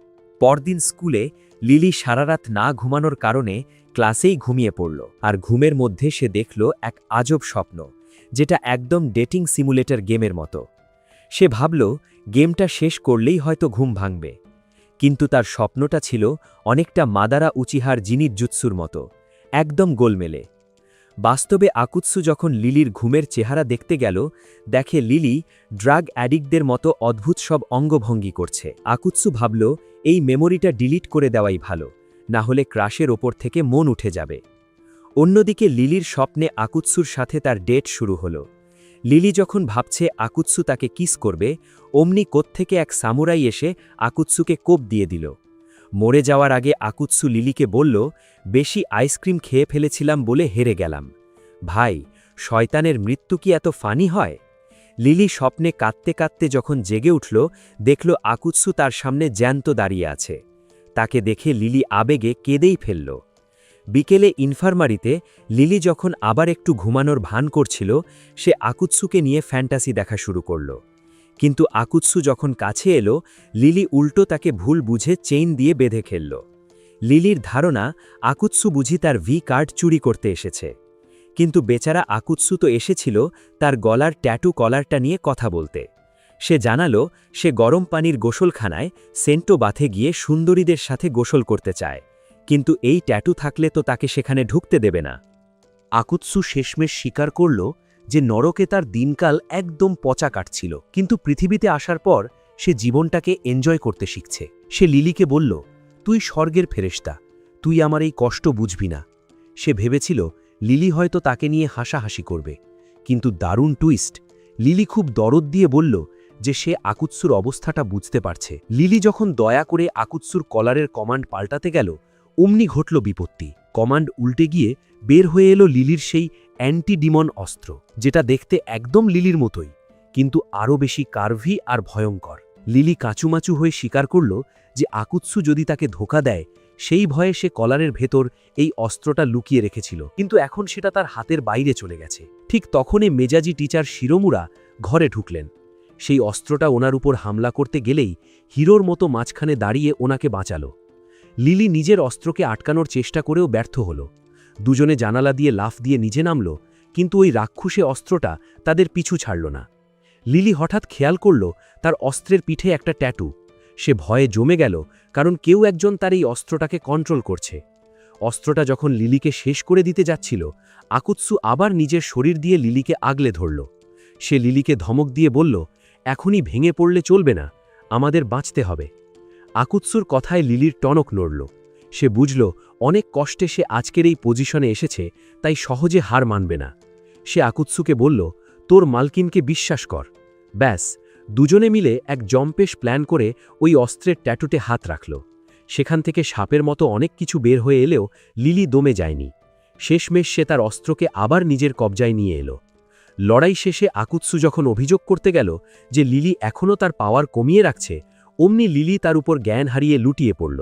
A: পরদিন স্কুলে লিলি সারারাত না ঘুমানোর কারণে ক্লাসেই ঘুমিয়ে পড়ল। আর ঘুমের মধ্যে সে দেখল এক আজব স্বপ্ন, যেটা একদম ডেটিং সিমুলেটর গেমের মতো। সে ভাবল গেমটা শেষ করলেই হয়তো ঘুম ভাঙবে। কিন্তু তার স্বপ্নটা ছিল অনেকটা মাদারা উচিহার জিনির জুৎসুর মতো, একদম গোলমেলে। বাস্তবে আকুৎসু যখন লিলির ঘুমের চেহারা দেখতে গেল, দেখে লিলি ড্রাগ অ্যাডিক্টদের মতো অদ্ভুত সব অঙ্গভঙ্গি করছে। আকুৎসু ভাবল এই মেমোরিটা ডিলিট করে দেওয়াই ভালো, না হলে ক্রাশের ওপর থেকে মন উঠে যাবে। অন্যদিকে লিলির স্বপ্নে আকুৎসুর সাথে তার ডেট শুরু হলো। লিলি যখন ভাবছে আকুৎসু তাকে কিস করবে, অমনি কোত্থেকে এক সামুরাই এসে আকুৎসুকে কোপ দিয়ে দিল। মরে যাওয়ার আগে আকুৎসু লিলিকে বলল, বেশি আইসক্রিম খেয়ে ফেলেছিলাম বলে হেরে গেলাম। ভাই, শয়তানের মৃত্যু কি এত ফানি হয়? লিলি স্বপ্নে কাঁদতে কাঁদতে যখন জেগে উঠল, দেখল আকুৎসু তার সামনে জ্যান্ত দাঁড়িয়ে আছে। তাকে দেখে লিলি আবেগে কেঁদেই ফেলল। বিকেলে ইনফার্মারিতে লিলি যখন আবার একটু ঘুমানোর ভান করছিল, সে আকুৎসুকে নিয়ে ফ্যান্টাসি দেখা শুরু করল। কিন্তু আকুৎসু যখন কাছে এলো, লিলি উল্টো তাকে ভুল বুঝে চেইন দিয়ে বেঁধে খেলল। লিলির ধারণা আকুৎসু বুঝি তার ভি কার্ড চুরি করতে এসেছে। কিন্তু বেচারা আকুৎসু তো এসেছিল তার গলার ট্যাটু কলারটা নিয়ে কথা বলতে। সে জানালো সে গরম পানির গোসলখানায় সেন্টো বাথে গিয়ে সুন্দরীদের সাথে গোসল করতে চায়, কিন্তু এই ট্যাটু থাকলে তো তাকে সেখানে ঢুকতে দেবে না।
C: আকুৎসু শেষমেশ স্বীকার করল যে নরকে তার দিনকাল একদম পচা কাটছিল, কিন্তু পৃথিবীতে আসার পর সে জীবনটাকে এনজয় করতে শিখছে। সে লিলিকে বলল, তুই স্বর্গের ফেরেশতা, তুই আমার এই কষ্ট বুঝবি না। সে ভেবেছিল লিলি হয়তো তাকে নিয়ে হাসাহাসি করবে, কিন্তু দারুণ টুইস্ট। লিলি খুব দরদ দিয়ে বলল যে সে আকুৎসুর অবস্থাটা বুঝতে পারছে। লিলি যখন দয়া করে আকুৎসুর কলারের কমান্ড পাল্টাতে গেল, অমনি ঘটল বিপত্তি। কমান্ড উল্টে গিয়ে বের হয়ে এলো লিলির সেই অ্যান্টি ডিমন অস্ত্র, যেটা দেখতে একদম লিলির মতোই, কিন্তু আরও বেশি কার্ভি আর ভয়ঙ্কর। লিলি কাঁচুমাচু হয়ে স্বীকার করল যে আকুৎসু যদি তাকে ধোঁকা দেয়, সেই ভয়ে সে কলারের ভেতর এই অস্ত্রটা লুকিয়ে রেখেছিল, কিন্তু এখন সেটা তার হাতের বাইরে চলে গেছে। ঠিক তখনই মেজাজি টিচার শিরোমুরা ঘরে ঢুকলেন। সেই অস্ত্রটা ওনার উপর হামলা করতে গেলেই হিরোর মতো মাঝখানে দাঁড়িয়ে ওনাকে বাঁচালো। লিলি নিজের অস্ত্রকে আটকানোর চেষ্টা করেও ব্যর্থ হল। দুজনে জানালা দিয়ে লাফ দিয়ে নিচে নামল, কিন্তু ওই রাক্ষুসে অস্ত্রটা তাদের পিছু ছাড়ল না। লিলি হঠাৎ খেয়াল করল তার অস্ত্রের পিঠে একটা ট্যাটু। সে ভয়ে জমে গেল, কারণ কেউ একজন তার এই অস্ত্রটাকে কন্ট্রোল করছে। অস্ত্রটা যখন লিলিকে শেষ করে দিতে যাচ্ছিল, আকুৎসু আবার নিজের শরীর দিয়ে লিলিকে আগলে ধরল। সে লিলিকে ধমক দিয়ে বলল, এখনই ভেঙে পড়লে চলবে না, আমাদের বাঁচতে হবে। আকুৎসুর কথায় লিলির টনক নড়ল। সে বুঝল অনেক কষ্টে সে আজকের এই পজিশনে এসেছে, তাই সহজে হার মানবে না। সে আকুৎসুকে বলল, তোর মালকিনকে বিশ্বাস কর। ব্যাস, দুজনে মিলে এক জম্পেশ প্ল্যান করে ওই অস্ত্রের ট্যাটুতে হাত রাখল। সেখান থেকে সাপের মতো অনেক কিছু বের হয়ে এলেও লিলি দমে যায়নি। শেষমেশ সে তার অস্ত্রকে আবার নিজের কবজায় নিয়ে এলো। লড়াই শেষে আকুৎসু যখন অভিযোগ করতে গেল যে লিলি এখনও তার পাওয়ার কমিয়ে রাখছে, অমনি লিলি তার উপর জ্ঞান হারিয়ে লুটিয়ে পড়ল।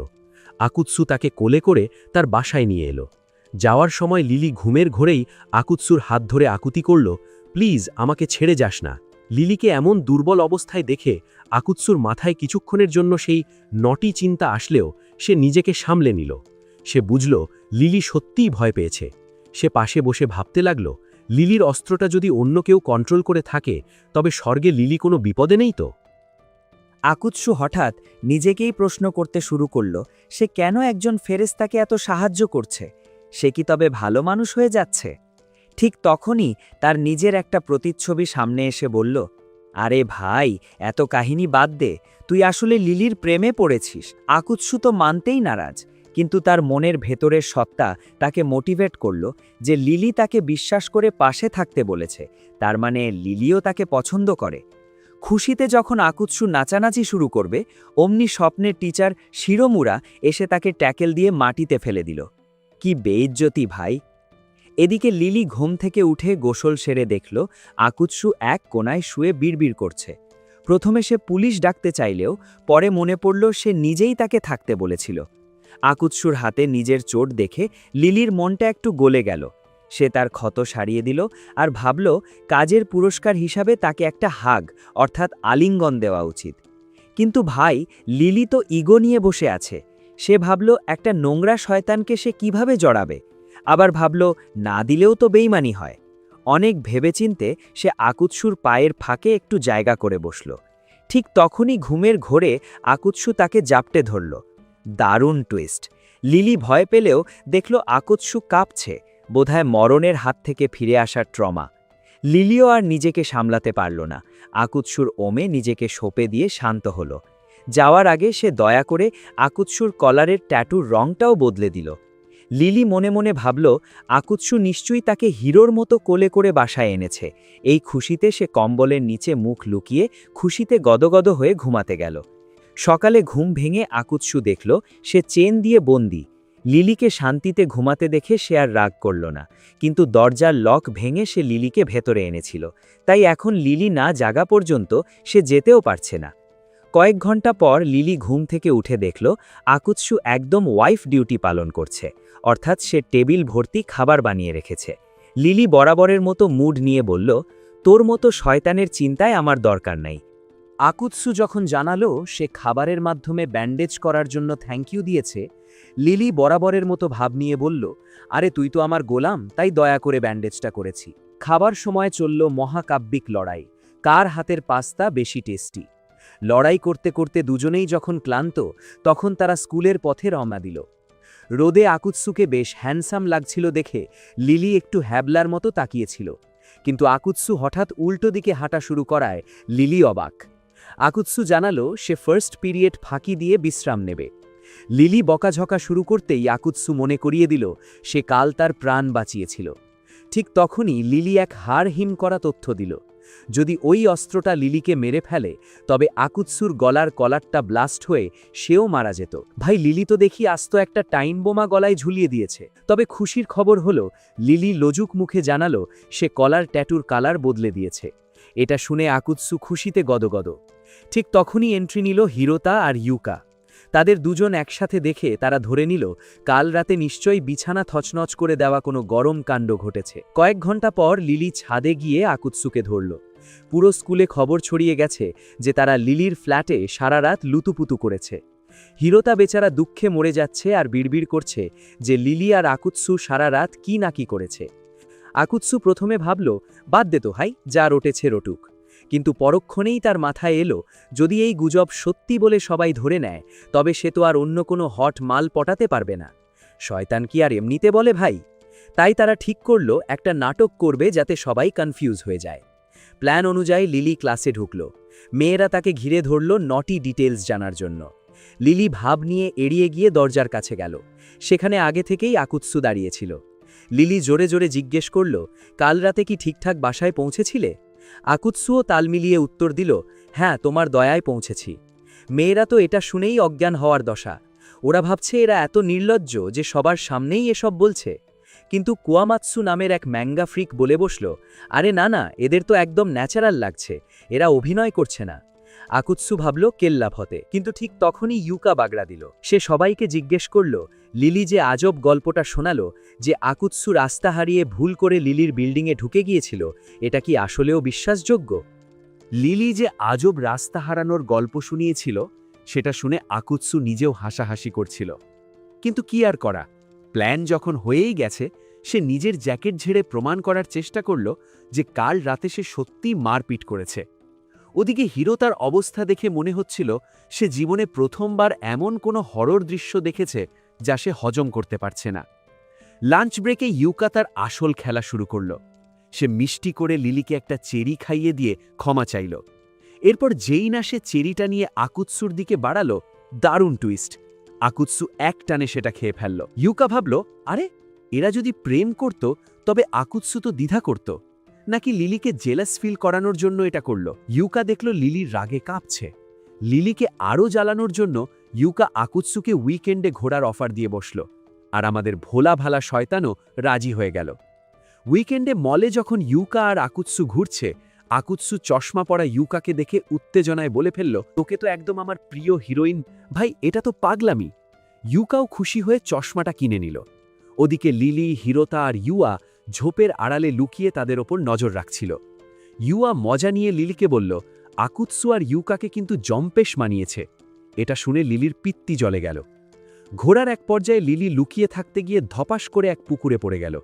C: আকুৎসু তাকে কোলে করে তার বাসায় নিয়ে এলো। যাওয়ার সময় লিলি ঘুমের ঘোরেই আকুৎসুর হাত ধরে আকুতি করল, প্লিজ আমাকে ছেড়ে যাস না। লিলিকে এমন দুর্বল অবস্থায় দেখে আকুৎসুর মাথায় কিছুক্ষণের জন্য সেই নটি চিন্তা আসলেও সে নিজেকে সামলে নিল। সে বুঝল লিলি সত্যিই ভয় পেয়েছে। সে পাশে বসে ভাবতে লাগল, লিলির অস্ত্রটা যদি অন্য কেউ কন্ট্রোল করে থাকে, তবে স্বর্গে লিলি কোনো বিপদে নেই তো?
D: আকুৎসু হঠাৎ নিজেকেই প্রশ্ন করতে শুরু করল, সে কেন একজন ফেরেশতাকে এত সাহায্য করছে? সে কি তবে ভালো মানুষ হয়ে যাচ্ছে? ঠিক তখনই তার নিজের একটা প্রতিচ্ছবি সামনে এসে বলল, আরে ভাই, এত কাহিনী বাদ দে, তুই আসলে লিলির প্রেমে পড়েছিস। আকুৎসু তো মানতেই নারাজ, কিন্তু তার মনের ভেতরের সত্তা তাকে মোটিভেট করল যে লিলি তাকে বিশ্বাস করে পাশে থাকতে বলেছে, তার মানে লিলিও তাকে পছন্দ করে। খুশিতে যখন আকুৎসু নাচানাচি শুরু করবে, অমনি স্বপ্নের টিচার শিরোমুরা এসে তাকে ট্যাকেল দিয়ে মাটিতে ফেলে দিল। কি বেইজ্জতি ভাই! এদিকে লিলি ঘুম থেকে উঠে গোসল সেরে দেখল আকুৎসু এক কোণায় শুয়ে বিড়বিড় করছে। প্রথমে সে পুলিশ ডাকতে চাইলেও পরে মনে পড়ল সে নিজেই তাকে থাকতে বলেছিল। আকুৎসুর হাতে নিজের চোট দেখে লিলির মনটা একটু গলে গেল। সে তার ক্ষত সারিয়ে দিল আর ভাবল কাজের পুরস্কার হিসাবে তাকে একটা হাগ অর্থাৎ আলিঙ্গন দেওয়া উচিত। কিন্তু ভাই, লিলি তো ইগো নিয়ে বসে আছে। সে ভাবল একটা নোংরা শয়তানকে সে কিভাবে জড়াবে, আবার ভাবল না দিলেও তো বেইমানি হয়। অনেক ভেবেচিন্তে সে আকুৎসুর পায়ের ফাঁকে একটু জায়গা করে বসল। ঠিক তখনই ঘুমের ঘোরে আকুৎসু তাকে জাপটে ধরল। দারুণ টুইস্ট! লিলি ভয় পেলেও দেখল আকুৎসু কাঁপছে, বোধহয় মরণের হাত থেকে ফিরে আসার ট্রমা। লিলিও আর নিজেকে সামলাতে পারল না। আকুৎসুর ওমে নিজেকে সঁপে দিয়ে শান্ত হল। যাওয়ার আগে সে দয়া করে আকুৎসুর কলারের ট্যাটুর রংটাও বদলে দিল। লিলি মনে মনে ভাবল আকুৎসু নিশ্চয়ই তাকে হিরোর মতো কোলে করে বাসায় এনেছে। এই খুশিতে সে কম্বলের নিচে মুখ লুকিয়ে খুশিতে গদগদ হয়ে ঘুমাতে গেল। সকালে ঘুম ভেঙে আকুৎসু দেখল সে চেন দিয়ে বন্দী। লিলিকে শান্তিতে ঘুমাতে দেখে সে আর রাগ করল না, কিন্তু দরজার লক ভেঙে সে লিলিকে ভেতরে এনেছিল। তাই এখন লিলি না জাগা পর্যন্ত সে যেতেও পারছে না। কয়েক ঘন্টা পর লিলি ঘুম থেকে উঠে দেখল আকুৎসু একদম ওয়াইফ ডিউটি পালন করছে, অর্থাৎ সে টেবিল ভর্তি খাবার বানিয়ে রেখেছে। লিলি বরাবরের মতো মুড নিয়ে বলল, তোর মতো শয়তানের চিন্তায় আমার দরকার নাই।
C: আকুৎসু যখন জানালো সে খাবারের মাধ্যমে ব্যান্ডেজ করার জন্য থ্যাংক ইউ দিয়েছে, লিলি বরাবরের মতো ভাব নিয়ে বলল, আরে তুই তো আমার গোলাম, তাই দয়া করে ব্যান্ডেজটা করেছি। খাবার সময় চলল মহাকাব্যিক লড়াই, কার হাতের পাস্তা বেশি টেস্টি। লড়াই করতে করতে দুজনেই যখন ক্লান্ত, তখন তারা স্কুলের পথে রওনা দিল। রোদে আকুৎসুকে বেশ হ্যান্ডসাম লাগছিল দেখে লিলি একটু হ্যাবলার মতো তাকিয়েছিল, কিন্তু আকুৎসু হঠাৎ উল্টো দিকে হাঁটা শুরু করায় লিলি অবাক। আকুৎসু জানালো সে ফার্স্ট পিরিয়ড ফাঁকি দিয়ে বিশ্রাম নেবে। লিলি বকাঝকা শুরু করতেই আকুৎসু মনে করিয়ে দিল সে কাল তার প্রাণ বাঁচিয়েছিল। ঠিক তখনই লিলি এক হাড় হিম করা তথ্য দিল, যদি ওই অস্ত্রটা লিলিকে মেরে ফেলে তবে আকুৎসুর গলার কলারটা ব্লাস্ট হয়ে সেও মারা যেত। ভাই, লিলি তো দেখি আস্ত একটা টাইম বোমা গলায় ঝুলিয়ে দিয়েছে। তবে খুশির খবর হলো লিলি লজুক মুখে জানালো সে কলার ট্যাটুর কালার বদলে দিয়েছে। এটা শুনে আকুৎসু খুশিতে গদগদ। ঠিক তখনই এন্ট্রি নিল হিরোতা আর ইউকা। তাদের দুজন একসাথে দেখে তারা ধরে নিল কাল রাতে নিশ্চয়ই বিছানা থচনচ করে দেওয়া কোনো গরম কাণ্ড ঘটেছে। কয়েক ঘন্টা পর লিলি ছাদে গিয়ে আকুৎসুকে ধরল। পুরো স্কুলে খবর ছড়িয়ে গেছে যে তারা লিলির ফ্ল্যাটে সারা রাত লুতুপুতু করেছে। হিরোতা বেচারা দুঃখে মরে যাচ্ছে আর বিড়বিড় করছে যে লিলি আর আকুৎসু সারা রাত কি না কি করেছে। আকুৎসু প্রথমে ভাবল বাদ দে তো ভাই, যা রটেছে রটুক, কিন্তু পরক্ষণেই তার মাথায় এলো যদি এই গুজব সত্যি বলে সবাই ধরে নেয় তবে সে তো আর অন্য কোনো হট মাল পটাতে পারবে না। শয়তান কি আর এমনিতে বলে ভাই? তাই তারা ঠিক করল একটা নাটক করবে যাতে সবাই কনফিউজ হয়ে যায়। প্ল্যান অনুযায়ী লিলি ক্লাসে ঢুকল। মেয়েরা তাকে ঘিরে ধরল নটি ডিটেলস জানার জন্য। লিলি ভাব নিয়ে এড়িয়ে গিয়ে দরজার কাছে গেল। সেখানে আগে থেকেই আকুৎসু দাঁড়িয়েছিল। লিলি জোরে জোরে জিজ্ঞেস করল, কাল রাতে কি ঠিকঠাক বাসায় পৌঁছেছিলে? আকুৎসুও তাল মিলিয়ে উত্তর দিল, হ্যাঁ, তোমার দয়ায় পৌঁছেছি। মেয়েরা তো এটা শুনেই অজ্ঞান হওয়ার দশা। ওরা ভাবছে এরা এত নির্লজ্জ যে সবার সামনেই এসব বলছে। কিন্তু কুয়ামাৎসু নামের এক ম্যাঙ্গা ফ্রিক বলে বসল, আরে না না, এদের তো একদম ন্যাচারাল লাগছে, এরা অভিনয় করছে না। আকুৎসু ভাবল কেল্লাভ হতে, কিন্তু ঠিক তখনই ইউকা বাগড়া দিল। সে সবাইকে জিজ্ঞেস করল লিলি যে আজব গল্পটা শোনালো যে আকুৎসু রাস্তা হারিয়ে ভুল করে লিলির বিল্ডিংয়ে ঢুকে গিয়েছিল, এটা কি আসলেও বিশ্বাসযোগ্য?
B: লিলি যে আজব রাস্তা হারানোর গল্প শুনিয়েছিল সেটা শুনে আকুৎসু নিজেও হাসাহাসি করছিল। কিন্তু কি আর করা, প্ল্যান যখন হয়েই গেছে, সে নিজের জ্যাকেট ঝেড়ে প্রমাণ করার চেষ্টা করল যে কাল রাতে সে সত্যিই মারপিট করেছে। ওদিকে হিরো তার অবস্থা দেখে মনে হচ্ছিল সে জীবনে প্রথমবার এমন কোনো হরর দৃশ্য দেখেছে যা সে হজম করতে পারছে না। লাঞ্চ ব্রেকে ইউকা তার আসল খেলা শুরু করল। সে মিষ্টি করে লিলিকে একটা চেরি খাইয়ে দিয়ে ক্ষমা চাইল। এরপর যেই না সে চেরিটা নিয়ে আকুৎসুর দিকে বাড়ালো, দারুণ টুইস্ট, আকুৎসু এক টানে সেটা খেয়ে ফেলল। ইউকা ভাবল, আরে এরা যদি প্রেম করত তবে আকুৎসু তো দ্বিধা করত, নাকি লিলিকে জেলাস ফিল করানোর জন্য এটা করল। ইউকা দেখল লিলির রাগে কাঁপছে। লিলিকে আরও জ্বালানোর জন্য ইউকা আকুৎসুকে উইকেন্ডে ঘোরার অফার দিয়ে বসল, আর আমাদের ভোলা ভালা শয়তানও রাজি হয়ে গেল। উইকেন্ডে মলে যখন ইউকা আর আকুৎসু ঘুরছে, আকুৎসু চশমা পরা ইউকাকে দেখে উত্তেজনায় বলে ফেলল, তোকে তো একদম আমার প্রিয় হিরোইন। ভাই, এটা তো পাগলামি। ইউকাও খুশি হয়ে চশমাটা কিনে নিল। ওদিকে লিলি, হিরোতা আর ইউয়া ঝোপের আড়ালে লুকিয়ে তাদের ওপর নজর রাখছিল। ইউয়া মজা নিয়ে লিলিকে বলল, আকুৎসু আর ইউকাকে কিন্তু জম্পেশ মানিয়েছে। এটা শুনে লিলির পিত্তি জ্বলে গেল। ঘোড়ার এক পর্যায়ে লিলি লুকিয়ে থাকতে গিয়ে ধপাস করে এক পুকুরে পড়ে গেল।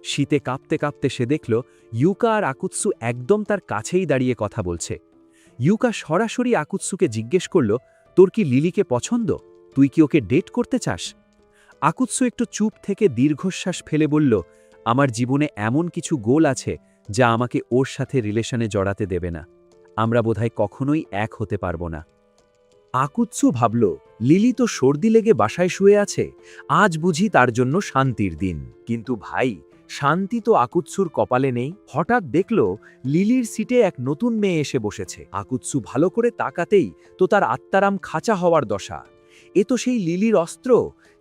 B: শীতে কাঁপতে কাঁপতে সে দেখল ইউকা আর আকুৎসু একদম তার কাছেই দাঁড়িয়ে কথা বলছে। ইউকা সরাসরি আকুৎসুকে জিজ্ঞেস করল, তোর কি লিলিকে পছন্দ? তুই কি ওকে ডেট করতে চাস? আকুৎসু একটু চুপ থেকে দীর্ঘশ্বাস ফেলে বলল, আমার জীবনে এমন কিছু গোল আছে যা আমাকে ওর সাথে রিলেশনে জড়াতে দেবে না। আমরা বোধহয় কখনোই এক হতে পারব না। আকুৎসু ভাবল, লিলি তো সর্দি লেগে বাসায় শুয়ে আছে, আজ বুঝি তার জন্য শান্তির দিন। কিন্তু ভাই, শান্তি তো আকুৎসুর কপালে নেই। হঠাৎ দেখল লিলির সিটে এক নতুন মেয়ে এসে বসেছে। আকুৎসু ভালো করে তাকাতেই তো তার আত্মারাম খাঁচা হওয়ার দশা। এ তো সেই লিলির অস্ত্র,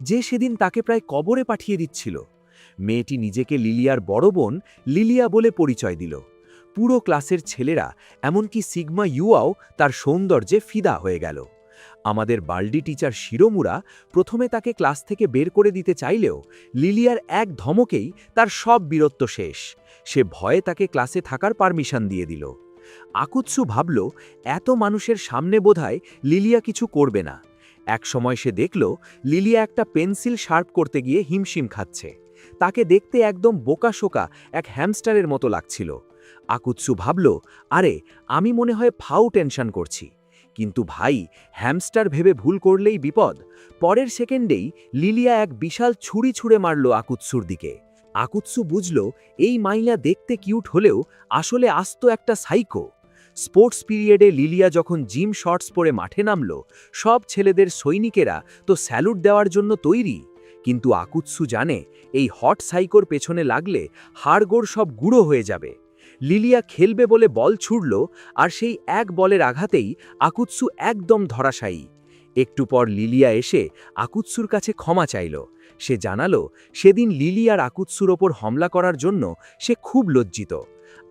B: যে সেদিন তাকে প্রায় কবরে পাঠিয়ে দিচ্ছিল। মেয়েটি নিজেকে লিলিয়ার বড় বোন লিলিয়া বলে পরিচয় দিল। পুরো ক্লাসের ছেলেরা, এমনকি সিগমা ইউয়াও তার সৌন্দর্যে ফিদা হয়ে গেল। আমাদের বাল্ডি টিচার শিরোমুরা প্রথমে তাকে ক্লাস থেকে বের করে দিতে চাইলেও লিলিয়ার এক ধমকেই তার সব বীরত্ব শেষ। সে ভয়ে তাকে ক্লাসে থাকার পারমিশন দিয়ে দিল। আকুৎসু ভাবল, এত মানুষের সামনে বোধহয় লিলিয়া কিছু করবে না। একসময় সে দেখল লিলিয়া একটা পেন্সিল শার্প করতে গিয়ে হিমশিম খাচ্ছে। তাকে দেখতে একদম বোকাশোকা এক হ্যামস্টারের মতো লাগছিল। আকুৎসু ভাবল, আরে আমি মনে হয় ফাউ টেনশন করছি। কিন্তু ভাই, হ্যামস্টার ভেবে ভুল করলেই বিপদ। পরের সেকেন্ডেই লিলিয়া এক বিশাল ছুরি ছুঁড়ে মারল আকুৎসুর দিকে। আকুৎসু বুঝল, এই মাইয়া দেখতে কিউট হলেও আসলে আস্ত একটা সাইকো। স্পোর্টস পিরিয়ডে লিলিয়া যখন জিম শর্টস পরে মাঠে নামল, সব ছেলেদের সৈনিকেরা তো স্যালুট দেওয়ার জন্য তৈরি। কিন্তু আকুৎসু জানে, এই হট সাইকোর পেছনে লাগলে হাড়গোড় সব গুঁড়ো হয়ে যাবে। লিলিয়া খেলবে বলে বল ছুড়ল, আর সেই এক বলের আঘাতেই আকুৎসু একদম ধরাশায়ী। একটু পর লিলিয়া এসে আকুৎসুর কাছে ক্ষমা চাইল। সে জানালো, সেদিন লিলি আর আকুৎসুর ওপর হামলা করার জন্য সে খুব লজ্জিত।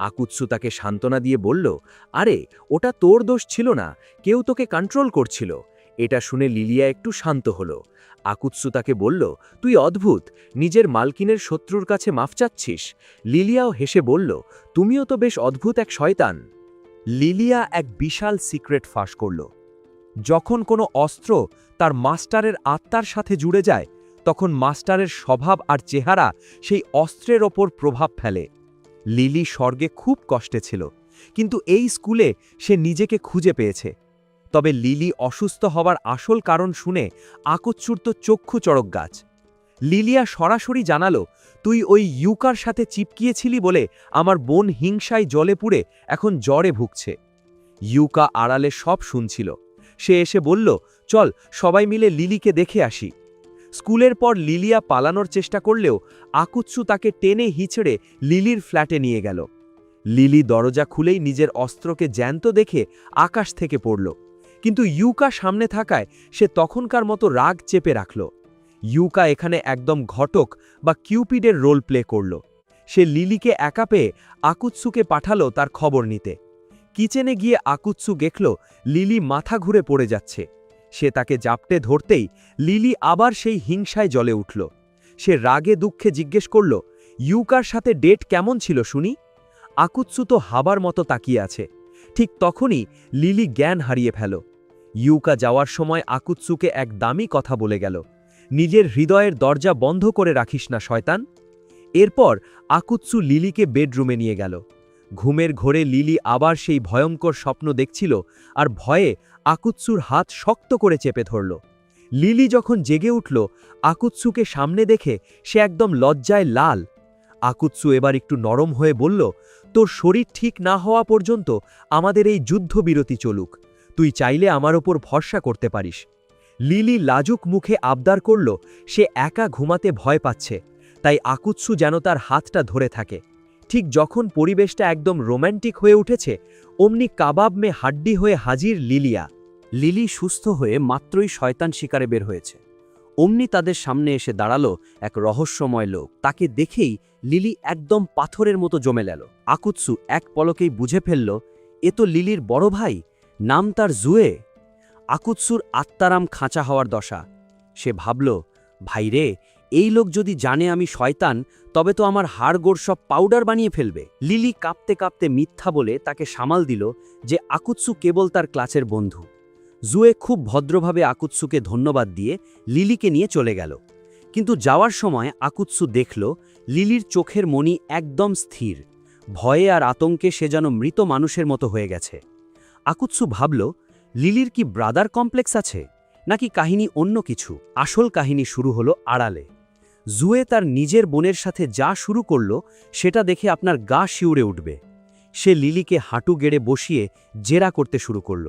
B: আকুৎসু তাকে সান্ত্বনা দিয়ে বলল, আরে ওটা তোর দোষ ছিল না, কেউ তোকে কন্ট্রোল করছিল। এটা শুনে লিলিয়া একটু শান্ত হলো। আকুৎসু তাকে বলল, তুই অদ্ভুত, নিজের মালকিনের শত্রুর কাছে মাফ চাচ্ছিস। লিলিয়াও হেসে বলল, তুমিও তো বেশ অদ্ভুত এক শয়তান। লিলিয়া এক বিশাল সিক্রেট ফাঁস করল। যখন কোনো অস্ত্র তার মাস্টারের আত্মার সাথে জুড়ে যায়, তখন মাস্টারের স্বভাব আর চেহারা সেই অস্ত্রের ওপর প্রভাব ফেলে। লিলি স্বর্গে খুব কষ্টে ছিল, কিন্তু এই স্কুলে সে নিজেকে খুঁজে পেয়েছে। তবে লিলি অসুস্থ হবার আসল কারণ শুনে আকুৎসুর তো চক্ষু চড়ক গাছ। লিলিয়া সরাসরি জানালো, তুই ওই ইউকার সাথে চিপকিয়েছিলি বলে আমার বোন হিংসায় জলে পুড়ে এখন জ্বরে ভুগছে। ইউকা আড়ালে সব শুনছিল। সে এসে বলল, চল সবাই মিলে লিলিকে দেখে আসি। স্কুলের পর লিলিয়া পালানোর চেষ্টা করলেও আকুৎসু তাকে টেনে হিঁচড়ে লিলির ফ্ল্যাটে নিয়ে গেল। লিলি দরজা খুলেই নিজের অস্ত্রকে জ্যান্ত দেখে আকাশ থেকে পড়ল। কিন্তু ইউকা সামনে থাকায় সে তখনকার মতো রাগ চেপে রাখল। ইউকা এখানে একদম ঘটক বা কিউপিডের রোল প্লে করল। সে লিলিকে একা পেয়ে আকুৎসুকে পাঠালো তার খবর নিতে। কিচেনে গিয়ে আকুৎসু দেখল লিলি মাথা ঘুরে পড়ে যাচ্ছে। সে তাকে জাপটে ধরতেই লিলি আবার সেই হিংসায় জ্বলে উঠল। সে রাগে দুঃখে জিজ্ঞেস করল, ইউকার সাথে ডেট কেমন ছিল শুনি? আকুৎসু তো হাবার মতো তাকিয়ে আছে। ঠিক তখনই লিলি জ্ঞান হারিয়ে ফেল। ইউকা যাওয়ার সময় আকুৎসুকে এক দামি কথা বলে গেল, নিজের হৃদয়ের দরজা বন্ধ করে রাখিস না শয়তান। এরপর আকুৎসু লিলিকে বেডরুমে নিয়ে গেল। ঘুমের ঘোরে লিলি আবার সেই ভয়ঙ্কর স্বপ্ন দেখছিল, আর ভয়ে আকুৎসুর হাত শক্ত করে চেপে ধরল। লিলি যখন জেগে উঠল, আকুৎসুকে সামনে দেখে সে একদম লজ্জায় লাল। আকুৎসু এবার একটু নরম হয়ে বলল, তোর শরীর ঠিক না হওয়া পর্যন্ত আমাদের এই যুদ্ধবিরতি চলুক। তুই চাইলে আমার ওপর ভরসা করতে পারিস। লিলি লাজুক মুখে আবদার করল, সে একা ঘুমাতে ভয় পাচ্ছে, তাই আকুৎসু যেন তার হাতটা ধরে থাকে। ঠিক যখন পরিবেশটা একদম রোম্যান্টিক হয়ে উঠেছে, অমনি কাবাব মে হাড্ডি হয়ে হাজির লিলিয়া। লিলি সুস্থ হয়ে মাত্রই শয়তান শিকারে বের হয়েছে। অমনি তাদের সামনে এসে দাঁড়ালো এক রহস্যময় লোক। তাকে দেখেই লিলি একদম পাথরের মতো জমে গেল। আকুৎসু এক পলকেই বুঝে ফেলল, এ তো লিলির বড় ভাই, নাম তার জুয়ে। আকুৎসুর আত্মারাম খাঁচা হওয়ার দশা। সে ভাবল, ভাইরে, এই লোক যদি জানে আমি শয়তান, তবে তো আমার হাড়গোড় সব পাউডার বানিয়ে ফেলবে। লিলি কাঁপতে কাঁপতে মিথ্যা বলে তাকে সামাল দিল যে আকুৎসু কেবল তার ক্লাসের বন্ধু। জুয়ে খুব ভদ্রভাবে আকুৎসুকে ধন্যবাদ দিয়ে লিলিকে নিয়ে চলে গেল। কিন্তু যাওয়ার সময় আকুৎসু দেখল লিলির চোখের মণি একদম স্থির। ভয়ে আর আতঙ্কে সে যেন মৃত মানুষের মতো হয়ে গেছে। আকুৎসু ভাবল, লিলির কি ব্রাদার কমপ্লেক্স আছে, নাকি কাহিনী অন্য কিছু? আসল কাহিনী শুরু হলো আড়ালে। জুয়ে তার নিজের বোনের সাথে যা শুরু করল, সেটা দেখে আপনার গা শিউরে উঠবে। সে লিলিকে হাঁটু গেড়ে বসিয়ে জেরা করতে শুরু করল।